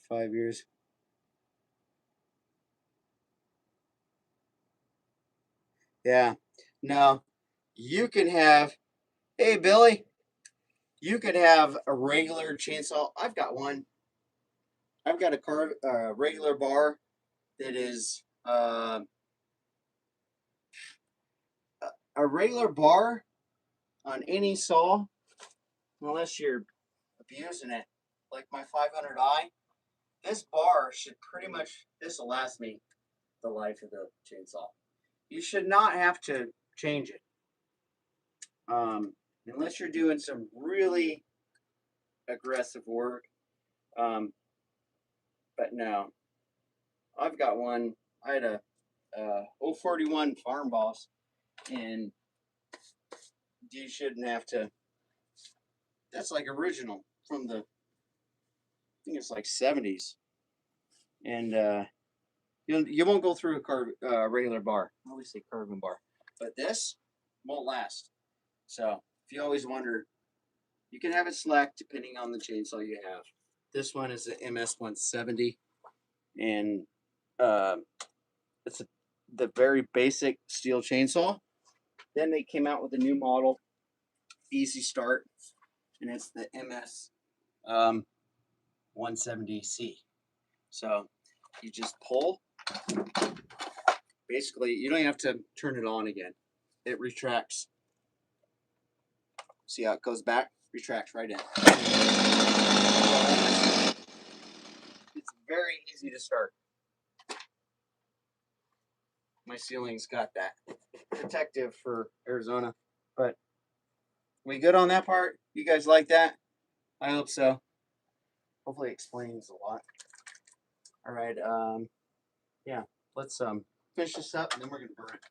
5 years. Yeah. No, you can have, hey, Billy, you could have a regular chainsaw. I've got one. I've got a regular bar that is a regular bar on any saw, unless you're abusing it, like my 500i. This bar should pretty much, this will last me the life of the chainsaw. You should not have to change it. Unless you're doing some really aggressive work. But no, I've got one. I had a 041 Farm Boss, and you shouldn't have to. That's like original from the, I think it's like 70s, and you won't go through a regular bar. I always say carbon bar, but this won't last. So if you always wonder, you can have it select depending on the chainsaw you have. This one is the MS-170, and it's the very basic steel chainsaw. Then they came out with a new model, easy start, and it's the MS 170C. So you just pull. Basically, you don't even have to turn it on again. It retracts. See how it goes back? Retracts right in. It's very easy to start. My ceiling's got that. Protective for Arizona. But we good on that part? You guys like that? I hope so. Hopefully it explains a lot. All right, yeah, let's finish this up and then we're gonna burn it.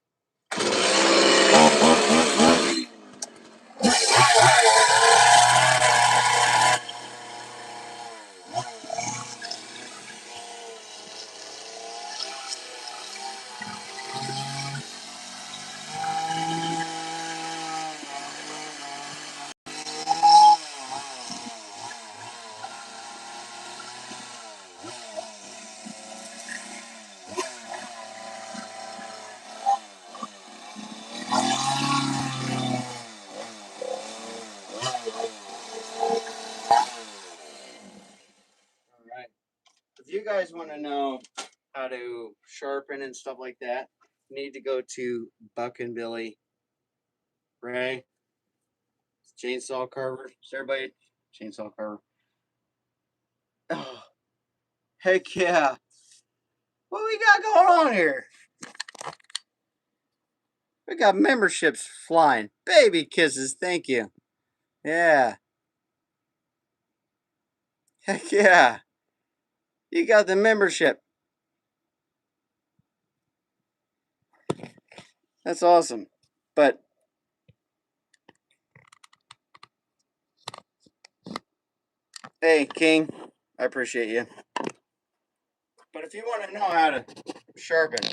All right. If you guys want to know how to sharpen and stuff like that, you need to go to Buck and Billy Ray chainsaw carver. Is everybody chainsaw carver? Oh, heck yeah! What we got going on here? We got memberships flying. Baby kisses, thank you. Yeah. Heck yeah. You got the membership. That's awesome. But hey, King, I appreciate you. But if you want to know how to sharpen,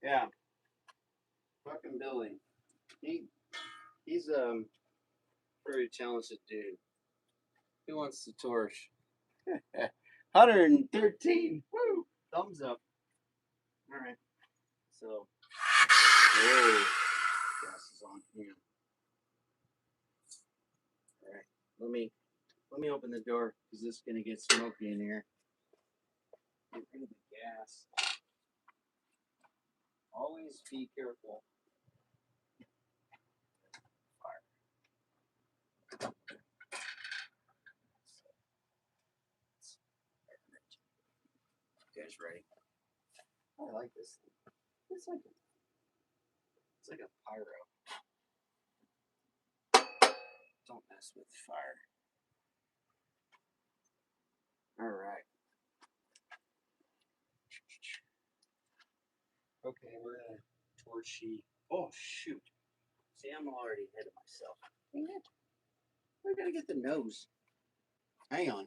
yeah, fucking Billy. He's pretty talented dude. Who wants the torch? 113. Woo! Thumbs up. All right. So, whoa, gas is on. Yeah. All right. Let me open the door because this is gonna get smoky in here. Get rid of the gas. Always be careful. You guys ready? I like this thing. It's like a pyro. Don't mess with fire. All right. Okay, we're gonna torch the. Oh shoot! See, I'm already ahead of myself. Dang it! We're gonna get the nose. Hang on.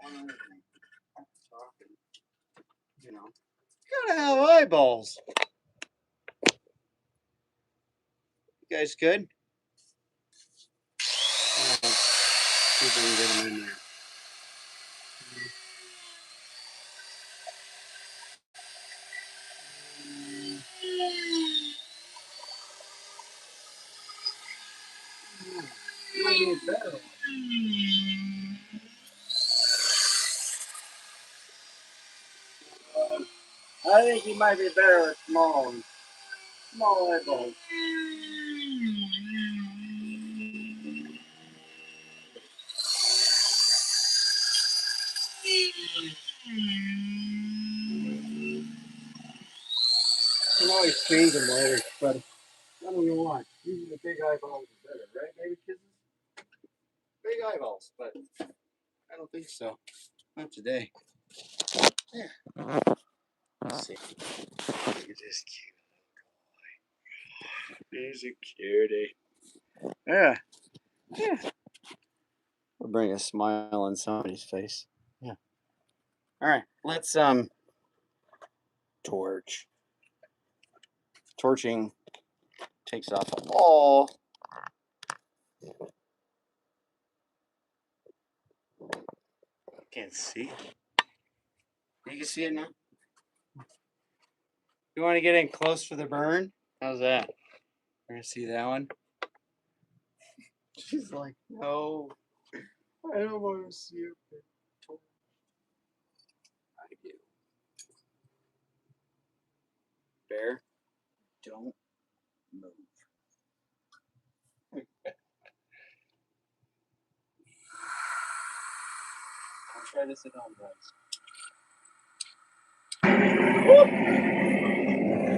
One other thing. Talking, you know, gotta have eyeballs. You guys good? See if I can get them in there. Might need better. I think he might be better with small eyeballs. You can always change them later, but I don't know why. Usually the big eyeballs are better, right, baby kisses? Big eyeballs, but I don't think so. Not today. Yeah. Let's see. Look at this cute boy. He's a cutie. Yeah. Yeah. We'll bring a smile on somebody's face. Yeah. All right. Let's torch. Torching takes off all. Can't see. You can see it now. You want to get in close for the burn? How's that? We're gonna see that one. She's like, no, I don't want to see it. I do. Bear, don't move. I'll try this at home, guys.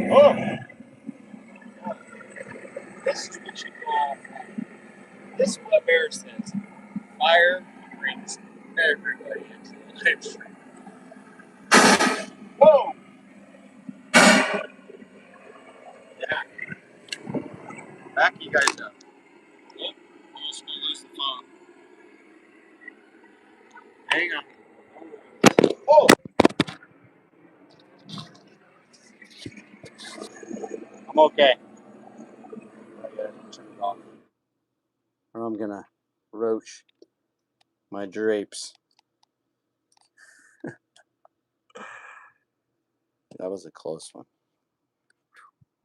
Oh! This is what you call. This is what Bear says. Fire brings everybody into the live stream. Whoa! Yeah. Back you guys up. Oh, almost gonna lose the phone. Hang on. Oh! I'm okay. I gotta turn it off. Or I'm gonna roach my drapes. That was a close one.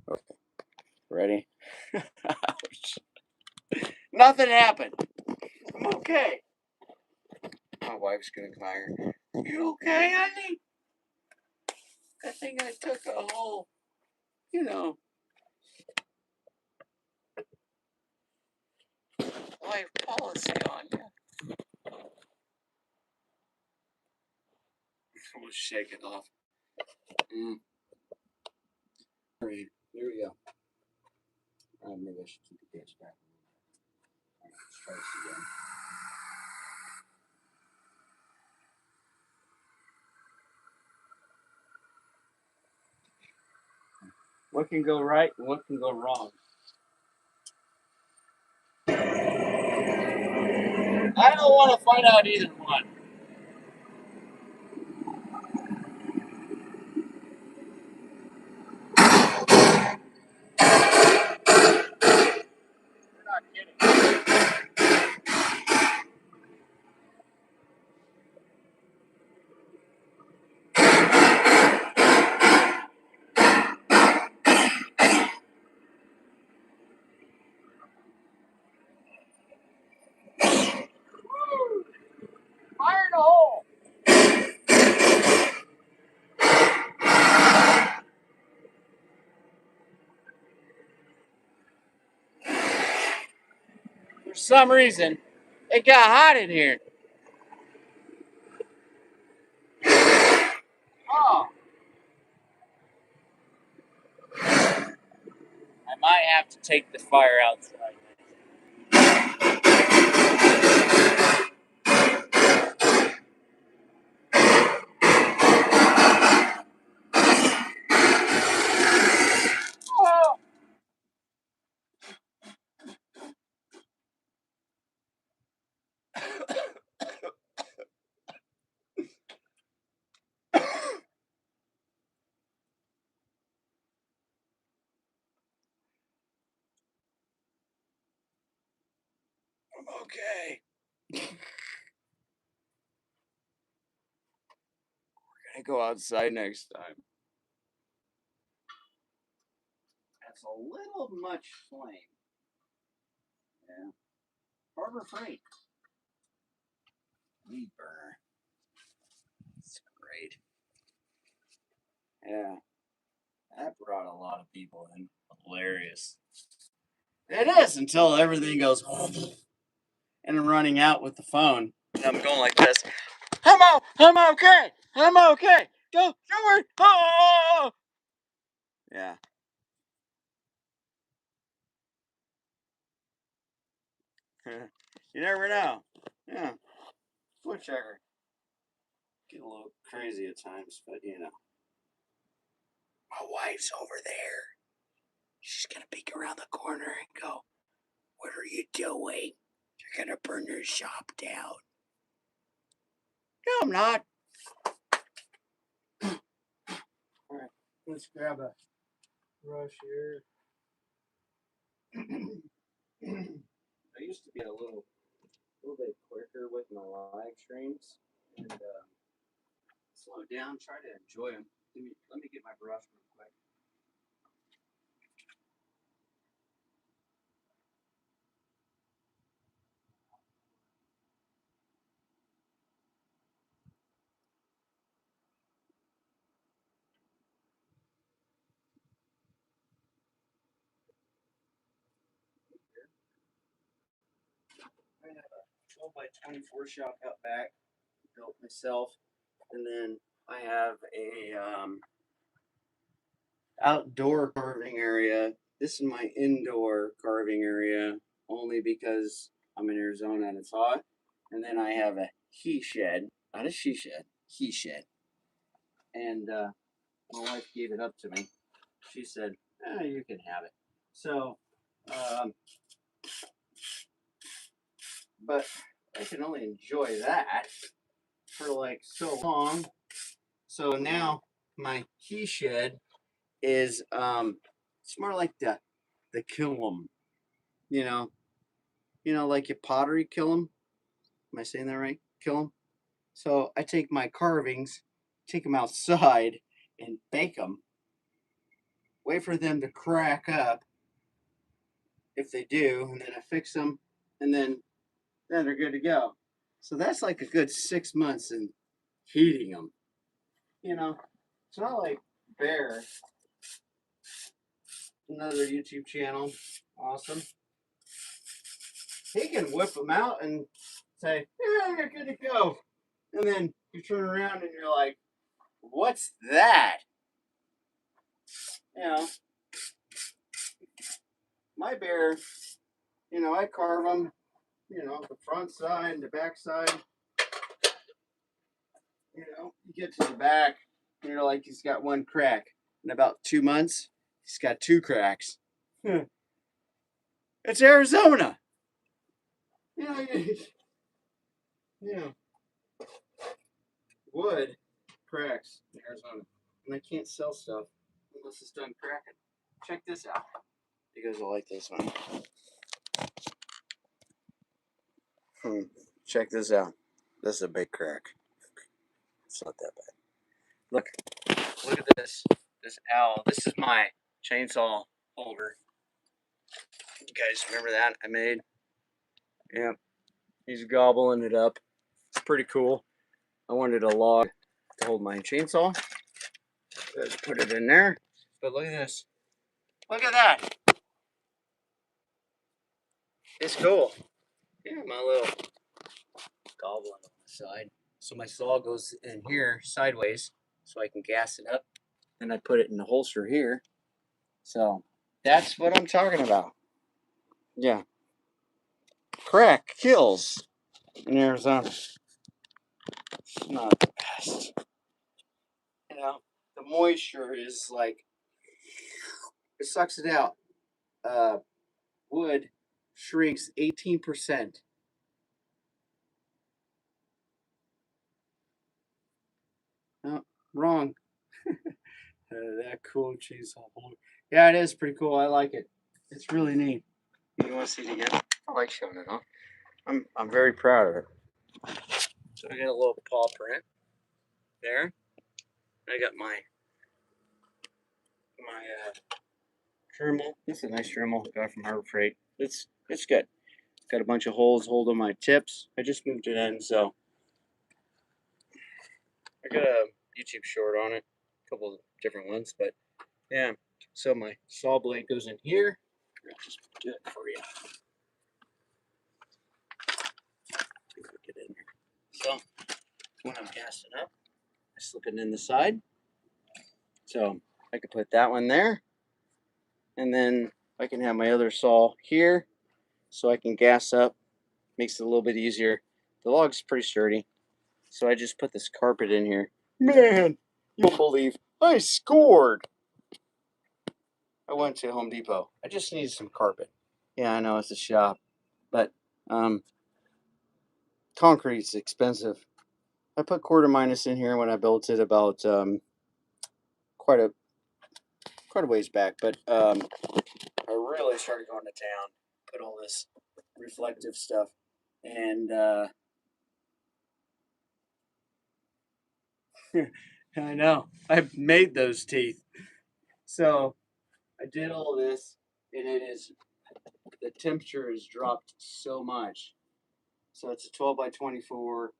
Okay. Ready? Ouch. Nothing happened. I'm okay. My wife's gonna come here. You okay, honey? I think I took a whole, life policy on you. We'll shake it off. All right, here we go. Maybe I should keep the gauge back. All right, let's try this again. What can go right and what can go wrong? I don't want to find out either one. You're not kidding. some reason, it got hot in here. Oh. I might have to take the fire outside. Oh. I'm okay. We're gonna go outside next time. That's a little much flame. Yeah. Harbor Freight. Weed burner. It's great. Yeah. That brought a lot of people in. Hilarious. It is until everything goes and I'm running out with the phone. And I'm going like this. I'm okay. I'm okay. Don't worry. Oh! Yeah. You never know. Yeah. Whichever. Get a little crazy at times, but you know. My wife's over there. She's gonna peek around the corner and go, "What are you doing? You're gonna burn your shop down." No, I'm not. All right, let's grab a brush here. I used to be a little bit quicker with my live streams and slow down, try to enjoy them. Let me get my brush real quick. I have a 12 by 24 shop out back, built myself, and then I have a outdoor carving area. This is my indoor carving area only because I'm in Arizona and it's hot. And then I have a he shed, not a she shed, he shed. And my wife gave it up to me. She said, "You can have it." So, but I can only enjoy that for like so long. So now my he shed is it's more like the kiln, you know, like your pottery kiln. Am I saying that right? Kiln. So I take my carvings, take them outside, and bake them. Wait for them to crack up, if they do, and then I fix them, and then they're good to go. So that's like a good 6 months in heating them. It's not like Bear, another YouTube channel, awesome. He can whip them out and say, "Yeah, you're good to go," and then you turn around and you're like, "What's that?" You know, my Bear, I carve them, the front side, the back side. You get to the back, and you're like, he's got one crack. In about 2 months, he's got two cracks. It's Arizona. You know, you know, wood cracks in Arizona. And I can't sell stuff unless it's done cracking. Check this out. You guys will like this one. Check this out. This is a big crack. It's not that bad. Look at this. This owl. This is my chainsaw holder. You guys remember that I made? Yeah. He's gobbling it up. It's pretty cool. I wanted a log to hold my chainsaw. Let's put it in there. But look at this. Look at that. It's cool. Yeah, my little goblin on the side. So my saw goes in here sideways so I can gas it up. Then I put it in the holster here. So that's what I'm talking about. Yeah. Crack kills in Arizona. It's not the best. You know, the moisture is like, it sucks it out. Wood shrinks 18%. No, wrong. That cool chainsaw holder. Yeah, it is pretty cool. I like it. It's really neat. You want to see it again? I like showing it off. I'm very proud of it. So I got a little paw print there. I got my Dremel. This is a nice Dremel got from Harbor Freight. It's good. Got a bunch of holes holding my tips. I just moved it in, so I got a YouTube short on it, a couple of different ones, but yeah. So my saw blade goes in here. I'll just do it for you. See if we get in here. So when I'm casting up, I slip it in the side. So I could put that one there, and then I can have my other saw here, so I can gas up. Makes it a little bit easier. The log's pretty sturdy, so I just put this carpet in here. Man, you'll believe I scored. I went to Home Depot. I just needed some carpet. Yeah, I know it's a shop, but concrete's expensive. I put quarter minus in here when I built it about quite a ways back, but I really started going to town. Put all this reflective stuff, and I know I've made those teeth. So I did all this, and the temperature has dropped so much. So it's a 12 by 24.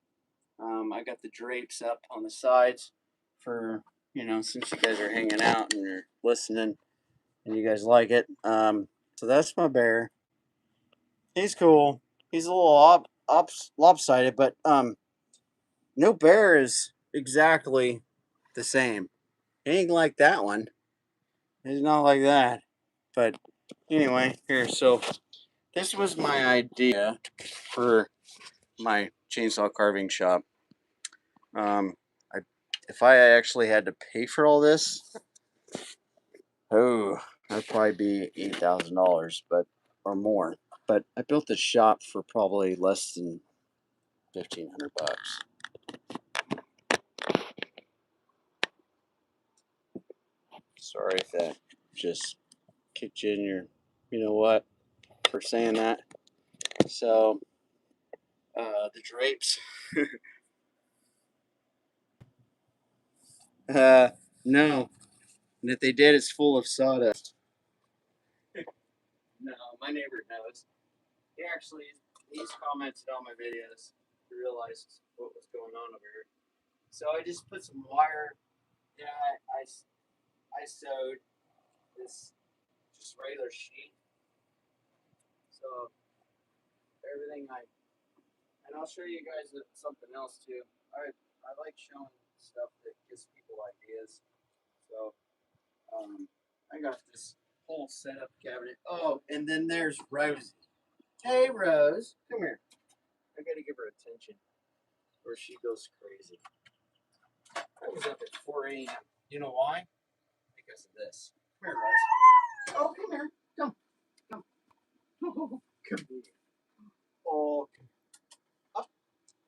I got the drapes up on the sides for, since you guys are hanging out and you're listening and you guys like it. So that's my bear. He's cool. He's a little lopsided, but no bear is exactly the same. He ain't like that one. He's not like that. But anyway, here, so this was my idea for my chainsaw carving shop. I, if I actually had to pay for all this, that'd probably be $8,000, but or more. But I built the shop for probably less than $1,500. Sorry if that just kicked you in your, you know what, for saying that. So, the drapes. No. And if they did, it's full of sawdust. No, my neighbor knows. He's commented on my videos. He realized what was going on over here. So I just put some wire. Yeah, I sewed this just regular sheet. So and I'll show you guys something else too. I like showing stuff that gives people ideas. So I got this whole setup cabinet. Oh, and then there's Rosie. Hey, Rose, come here. I gotta give her attention, or she goes crazy. I was up at 4 a.m. You know why? Because of this. Come here, Rose. Oh, come here. Come. Oh, come here. Oh, come here. Up.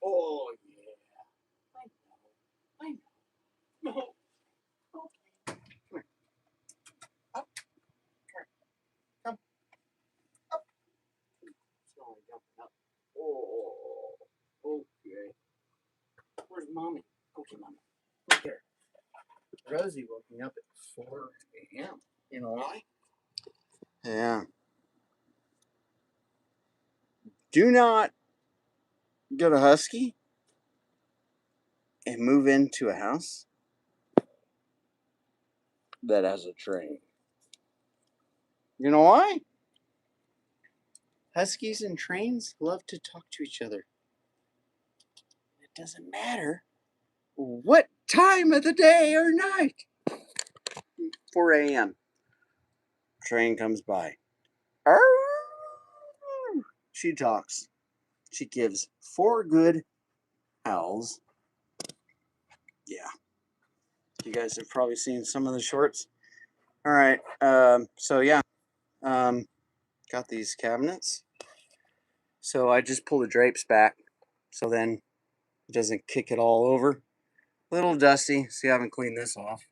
Oh, yeah. I know. No. Okay. Come here. Up. Come here. Come. Up. It's only jumping up. Oh, okay. Where's mommy? Go get mommy. Look at her. Rosie woke me up at 4 a.m. You know why? Yeah. Do not go to Husky and move into a house that has a train. You know why? Huskies and trains love to talk to each other. It doesn't matter what time of the day or night. 4 a.m. Train comes by. Arr! She talks. She gives 4 good howls. Yeah. You guys have probably seen some of the shorts. All right. So yeah. Got these cabinets. So I just pull the drapes back so then it doesn't kick it all over. A little dusty. See, I haven't cleaned this off.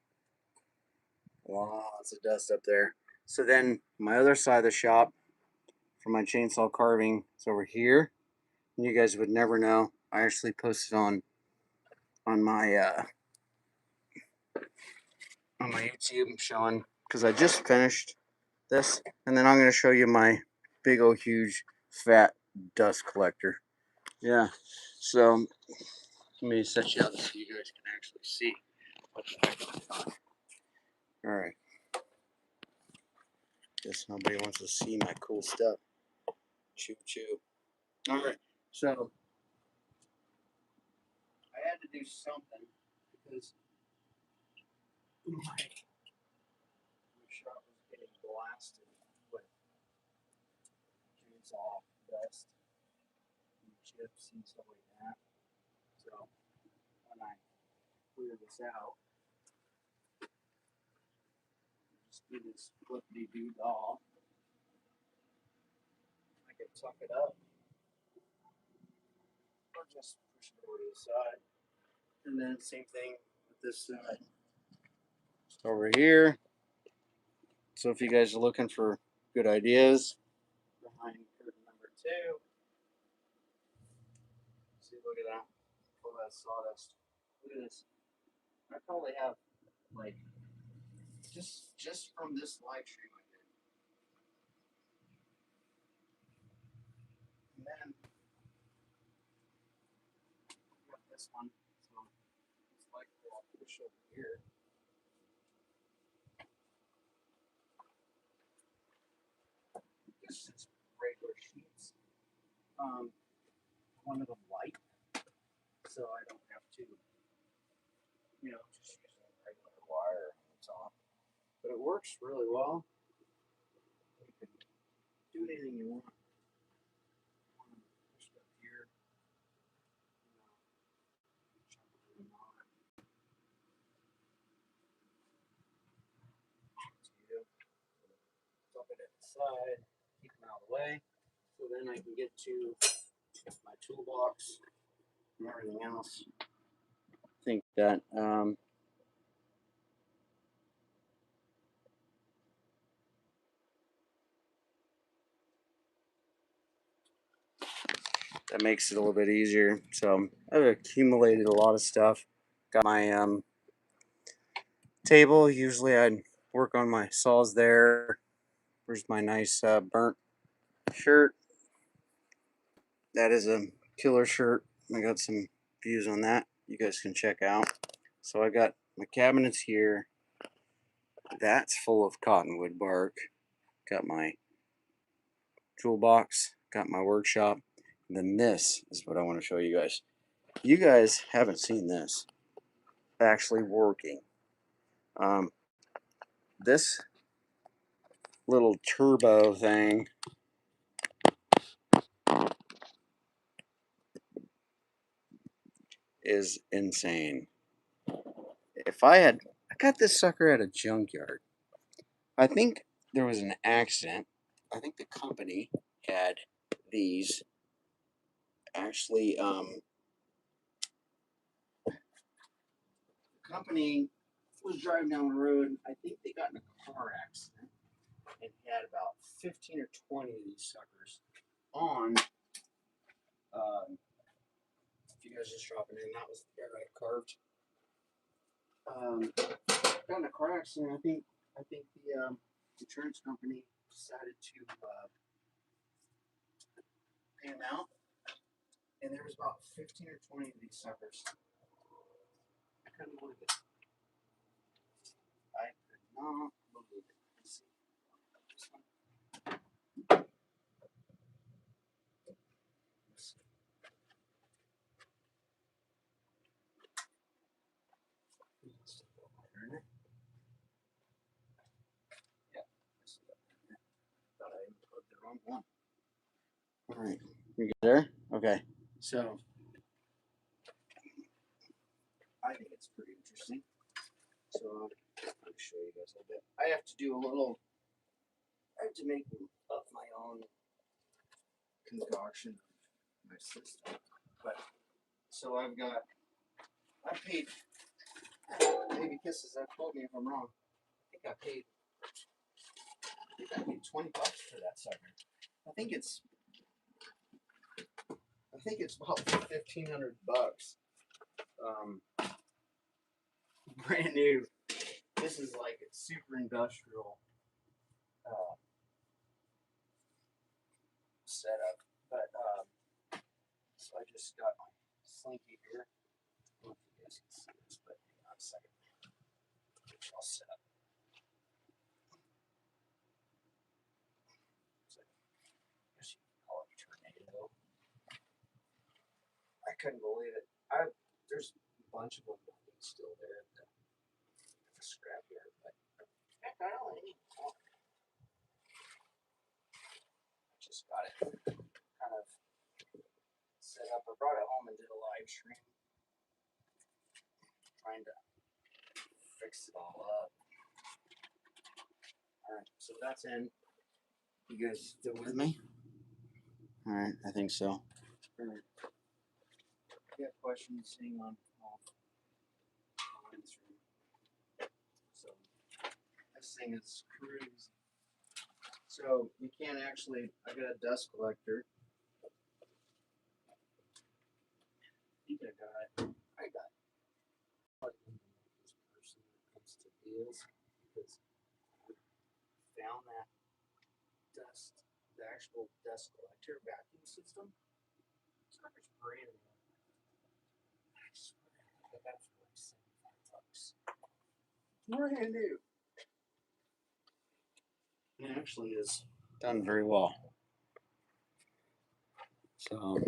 Lots of dust up there. So then my other side of the shop for my chainsaw carving is over here. And you guys would never know. I actually posted on my YouTube showing because I just finished this, and then I'm going to show you my big old huge fat dust collector. Yeah, so let me set you up so you guys can actually see what the heck I'm doing. All right, guess nobody wants to see my cool stuff. Choo choo. All right, so I had to do something because my shop was getting blasted with chainsaw dust and chips and stuff like that. So when I clear this out, just do this flippity doo dah. I can tuck it up or just push it over to the side. And then same thing with this side. Over here. So if you guys are looking for good ideas, behind curtain number 2. See, look at that. All that sawdust. Look at this. I probably have like just from this live stream I did. And then I got this one. So it's like I'll push over here. This is regular sheets. One of them white, so I don't have to, just use a regular wire on top. But it works really well. You can do anything you want. Push it up here. Dump it at the side, keep them out of the way, so then I can get to my toolbox and everything else. I think that that makes it a little bit easier. So I've accumulated a lot of stuff. Got my table. Usually I'd work on my saws there. Where's my nice burnt shirt? That is a killer shirt. I got some views on that you guys can check out. So I got my cabinets here. That's full of cottonwood bark. Got my toolbox. Got my workshop. And then this is what I want to show you guys. You guys haven't seen this actually working. This little turbo thing is insane. I got this sucker at a junkyard. I think there was an accident. I think the company had these actually. The company was driving down the road. I think they got in a car accident and had about 15 or 20 of these suckers on. If you guys just dropping in, that was the I carved. Got in a car accident. I think the insurance company decided to pay him out, and there was about 15 or 20 of these suckers. I couldn't believe it. I could not believe it. Let's see. This one. wrong one. All right, you get there? Okay, so I think it's pretty interesting. So let me show you guys a little bit. I have to do a little. I have to make up my own concoction of my system. But so I paid. Maybe Kisses that quote me if I'm wrong. I paid $20 for that sucker. I think it's about $1,500. Brand new. This is like a super industrial setup. But so I just got my slinky here. I don't know if you guys can see this, but hang on a second. I'll set up. So, I guess you can call it a tornado. I couldn't believe it. There's a bunch of them still there at the scrapyard, but heck, I don't need more. I just got it kind of set up. I brought it home and did a live stream, trying to fix it all up. All right, so that's in. You guys still with me? All right, I think so. All right. If you got questions, hang on. I'll answer them. So this thing is crazy. So you can't actually. I got a dust collector. I think I got it. This person when it comes to deals because I found that dust, the actual dust collector vacuum system. It's brand new. I swear, I got that for like $75. Brand new. It actually is done very well. So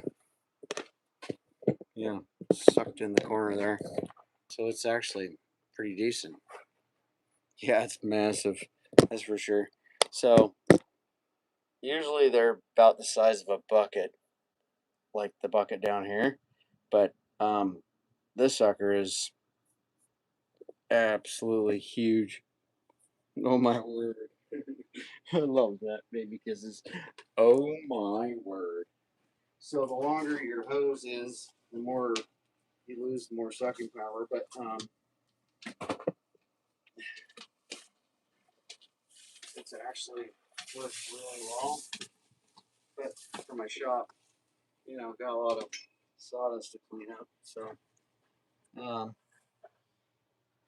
yeah, sucked in the corner there. So it's actually pretty decent. Yeah, it's massive. That's for sure. So usually they're about the size of a bucket, like the bucket down here. But this sucker is absolutely huge. Oh my word. I love that, baby kisses. Oh my word. So the longer your hose is, the more you lose, the more sucking power. But it's actually works really well. But for my shop, you know, got a lot of sawdust to clean up. So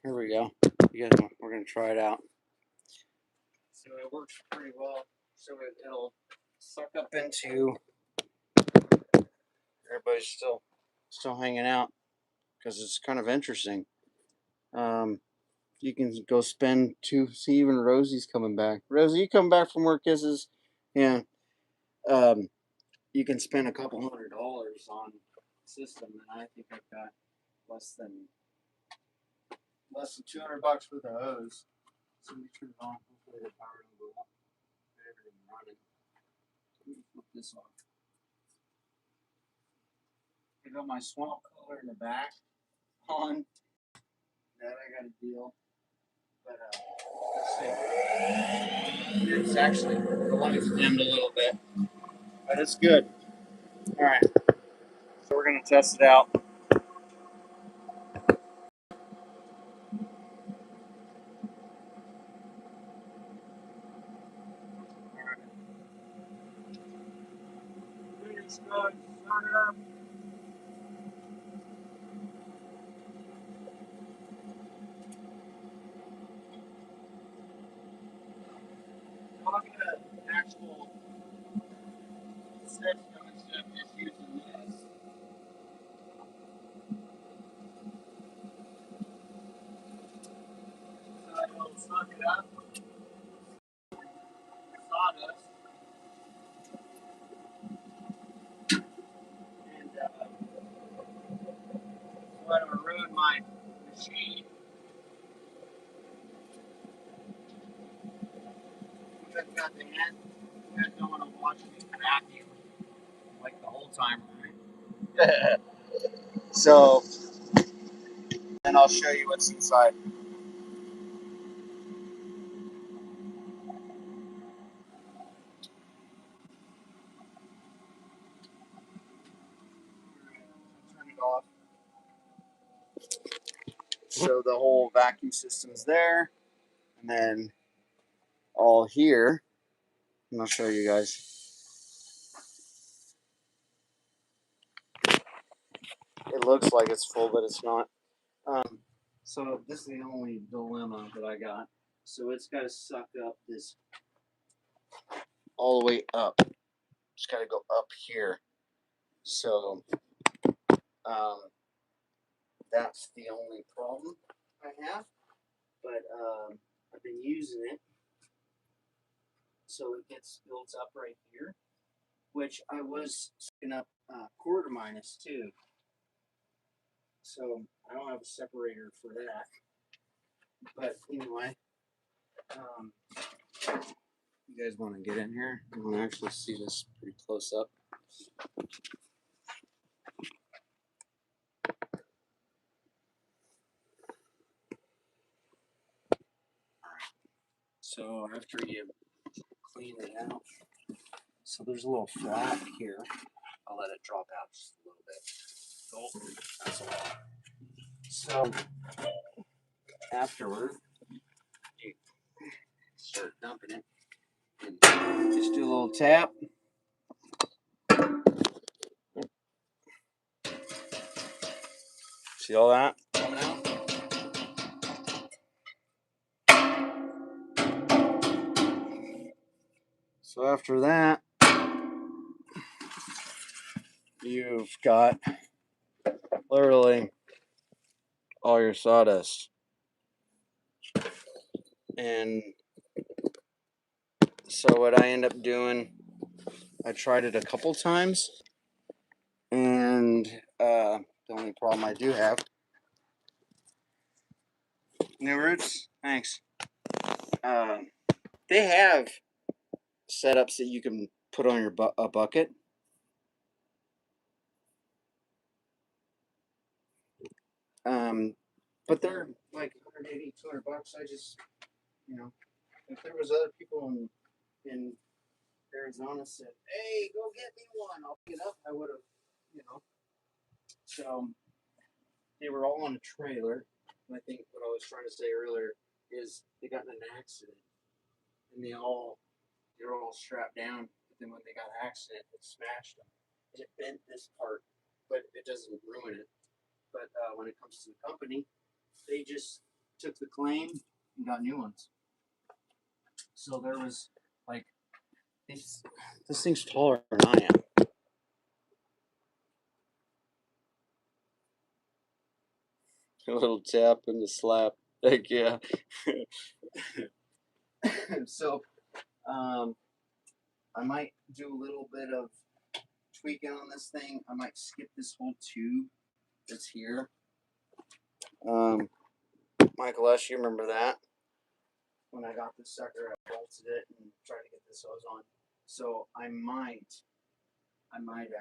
here we go. You guys, we're gonna try it out. So it works pretty well. So it'll suck up into. Everybody's still hanging out because it's kind of interesting. You can go spend see even Rosie's coming back. Rosie, you come back from work, kisses? Yeah. You can spend a couple $100 on the system, and I think I've got less than $200 worth of hose. So we turn it on. Hopefully the power will go up. Everything running. Let me flip this off. I got my swamp color in the back on. That I got a deal. But let's see. It's actually the light's dimmed a little bit, but it's good. All right, so we're gonna test it out. All right. It's good. Start it up. Talking to actual system instead of just using this. So I will suck it up. Sawdust. And guys don't want to watch me vacuum like the whole time, right? So, then I'll show you what's inside. Turn it off. So the whole vacuum system's there, and then all here, and I'll show you guys. It looks like it's full, but it's not. So this is the only dilemma that I got. So it's got to suck up this all the way up. It's got to go up here. So that's the only problem I have. But I've been using it, so it gets built up right here, which I was sucking up quarter minus too. So I don't have a separator for that. But anyway, you guys want to get in here? You want to actually see this pretty close up. So after you clean it out, so there's a little flap here. I'll let it drop out just a little bit. Oh, that's a lot. So afterward, you start dumping it. And just do a little tap. See all that coming out? So after that, you've got literally all your sawdust. And so what I end up doing, I tried it a couple times, and the only problem I do have, New Roots, thanks. They have setups that you can put on your a bucket. But they're like 180, 200 bucks. I just, you know, if there was other people in Arizona said, "Hey, go get me one," I'll pick it up. I would have, you know. So they were all on a trailer. And I think what I was trying to say earlier is they got in an accident, and they were all strapped down. But then when they got in an accident, it smashed them, and it bent this part, but it doesn't ruin it. But when it comes to the company, they just took the claim and got new ones. So there was like this thing's taller than I am. A little tap and the slap. Heck yeah. So I might do a little bit of tweaking on this thing. I might skip this whole tube that's here. Michael S., you remember that? When I got this sucker, I bolted it and tried to get this hose on. So I might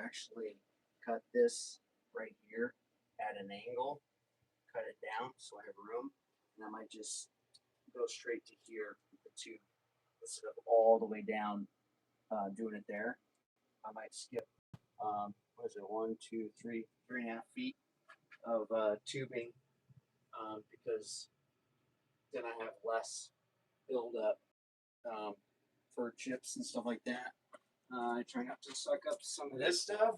actually cut this right here at an angle, cut it down so I have room, and I might just go straight to here with the tube instead of all the way down doing it there. I might skip, what is it, 1, 2, 3, 3.5 feet of tubing because then I have less buildup for chips and stuff like that. I try not to suck up some of this stuff,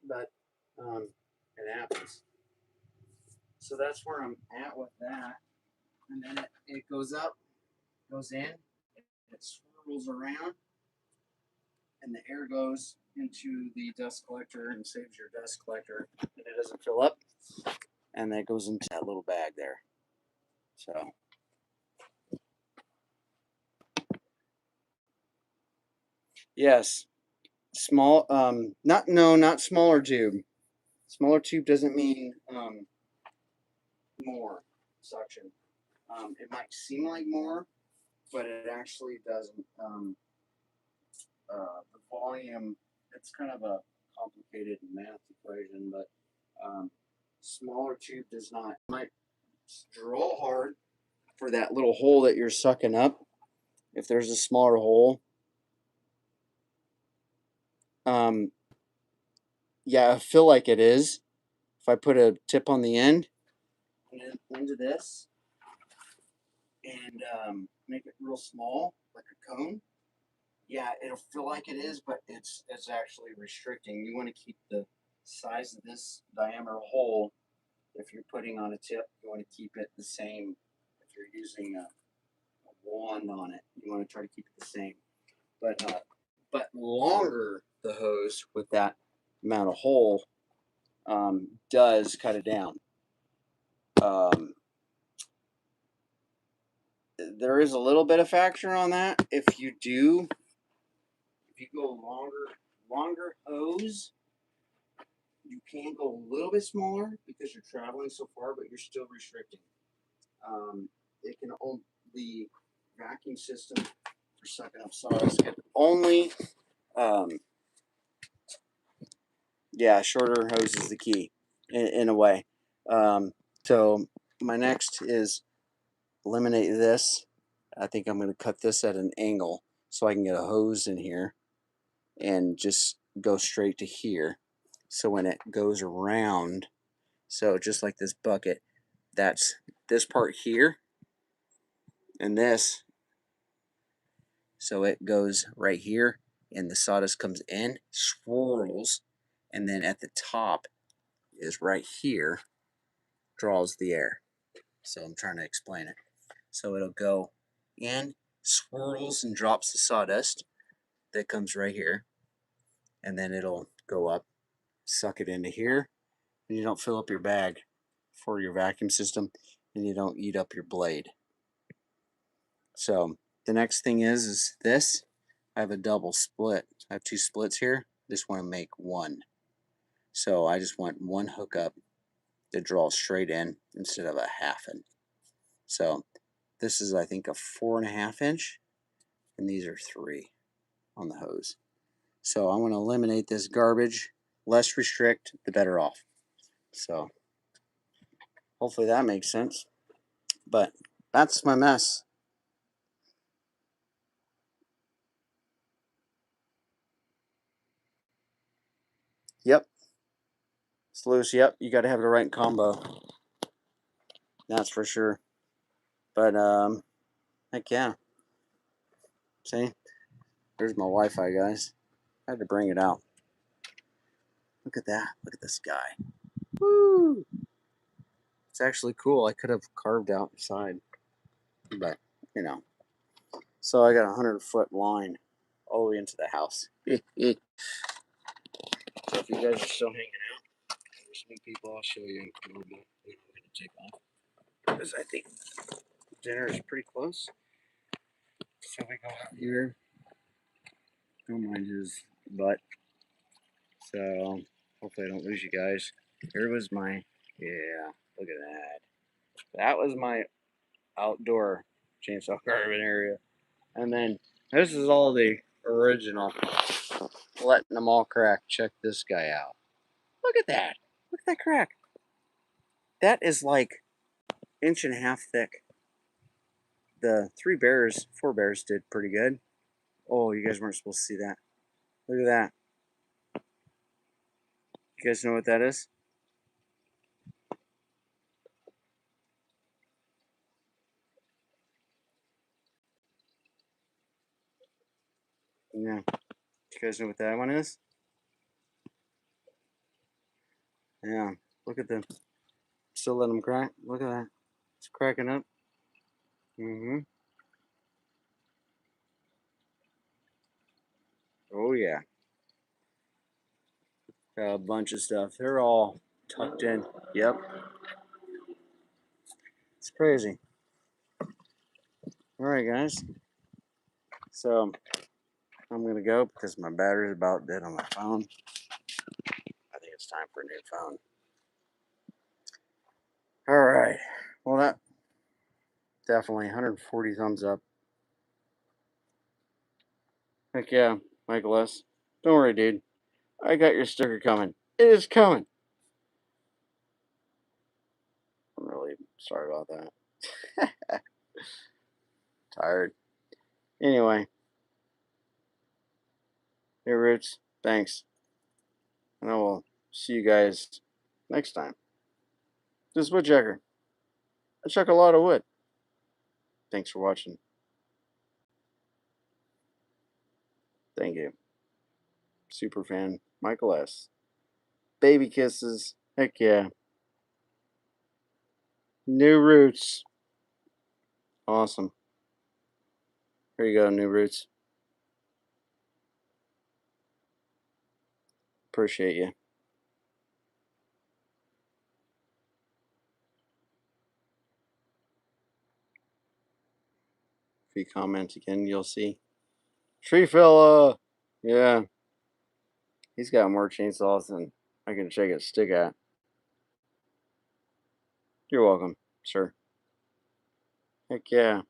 but it happens. So that's where I'm at with that. And then it goes up, goes in, it swirls around, and the air goes into the dust collector and saves your dust collector, and it doesn't fill up, and that goes into that little bag there. So yes, small, not smaller tube. Smaller tube doesn't mean more suction. It might seem like more, but it actually doesn't. volume, it's kind of a complicated math equation, but smaller tube does not. Might draw hard for that little hole that you're sucking up. If there's a smaller hole, yeah, I feel like it is. If I put a tip on the end and then into this and make it real small, like a cone, yeah, it'll feel like it is, but it's actually restricting. You want to keep the size of this diameter hole. If you're putting on a tip, you want to keep it the same. If you're using a wand on it, you want to try to keep it the same. But longer the hose with that amount of hole does cut it down. There is a little bit of factor on that. If you go longer hose, you can go a little bit smaller because you're traveling so far, but you're still restricting. It can only the vacuum system for sucking up sawdust can only, yeah, shorter hose is the key in a way. So my next is eliminate this. I think I'm going to cut this at an angle so I can get a hose in here and just go straight to here. So when it goes around, so just like this bucket, that's this part here and this. So it goes right here and the sawdust comes in, swirls, and then at the top is right here, draws the air. So I'm trying to explain it. So it'll go in, swirls and drops the sawdust that comes right here, and then it'll go up, suck it into here, and you don't fill up your bag for your vacuum system, and you don't eat up your blade. So the next thing is this. I have a double split. I have two splits here. Just want to make one. So I just want one hookup to draw straight in instead of a half in. So this is, I think, a 4.5 inch, and these are 3 on the hose. So I want to eliminate this garbage. Less restrict, the better off. So hopefully that makes sense. But that's my mess. Yep, it's loose. Yep, you got to have the right combo. That's for sure. But heck yeah. See, there's my Wi-Fi, guys. I had to bring it out. Look at that. Look at the sky. Woo! It's actually cool. I could have carved outside, but you know. So I got a 100-foot line all the way into the house. So if you guys are still hanging out, there's some people. I'll show you a little bit. I'm going to take off because I think dinner is pretty close. So we go out here. Don't mind his butt. So hopefully I don't lose you guys. Here was my, yeah, look at that. That was my outdoor chainsaw carving area. And then this is all the original. Letting them all crack. Check this guy out. Look at that. Look at that crack. That is like 1.5 inches thick. The 4 bears did pretty good. Oh, you guys weren't supposed to see that. Look at that. You guys know what that is? Yeah. You guys know what that one is? Yeah. Look at them. Still letting them crack. Look at that. It's cracking up. Mm-hmm. Oh, yeah. Got a bunch of stuff. They're all tucked in. Yep. It's crazy. All right, guys. So I'm going to go because my battery's about dead on my phone. I think it's time for a new phone. All right. Well, that definitely 140 thumbs up. Heck yeah, Michael S. Don't worry, dude. I got your sticker coming. It is coming. I'm really sorry about that. Tired. Anyway. Hey, Roots. Thanks. And I will see you guys next time. This is Woodchucker. I chuck a lot of wood. Thanks for watching. Thank you. Super fan Michael S. Baby kisses. Heck yeah. New Roots. Awesome. Here you go, New Roots. Appreciate you. If you comment again, you'll see. Tree fella! Yeah. He's got more chainsaws than I can shake a stick at. You're welcome, sir. Heck yeah.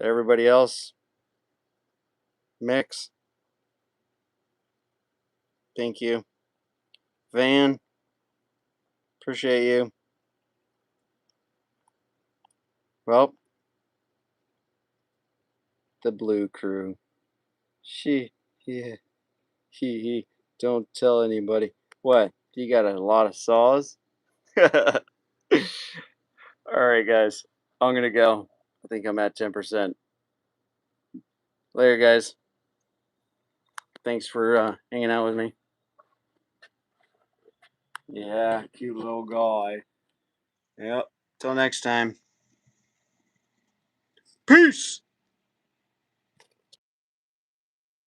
Everybody else, Mix, thank you. Van, appreciate you. Well, the Blue Crew. Yeah, he, don't tell anybody. What? You got a lot of saws? Alright, guys. I'm gonna go. I think I'm at 10%. Later, guys. Thanks for hanging out with me. Yeah, cute little guy. Yep. Till next time. Peace!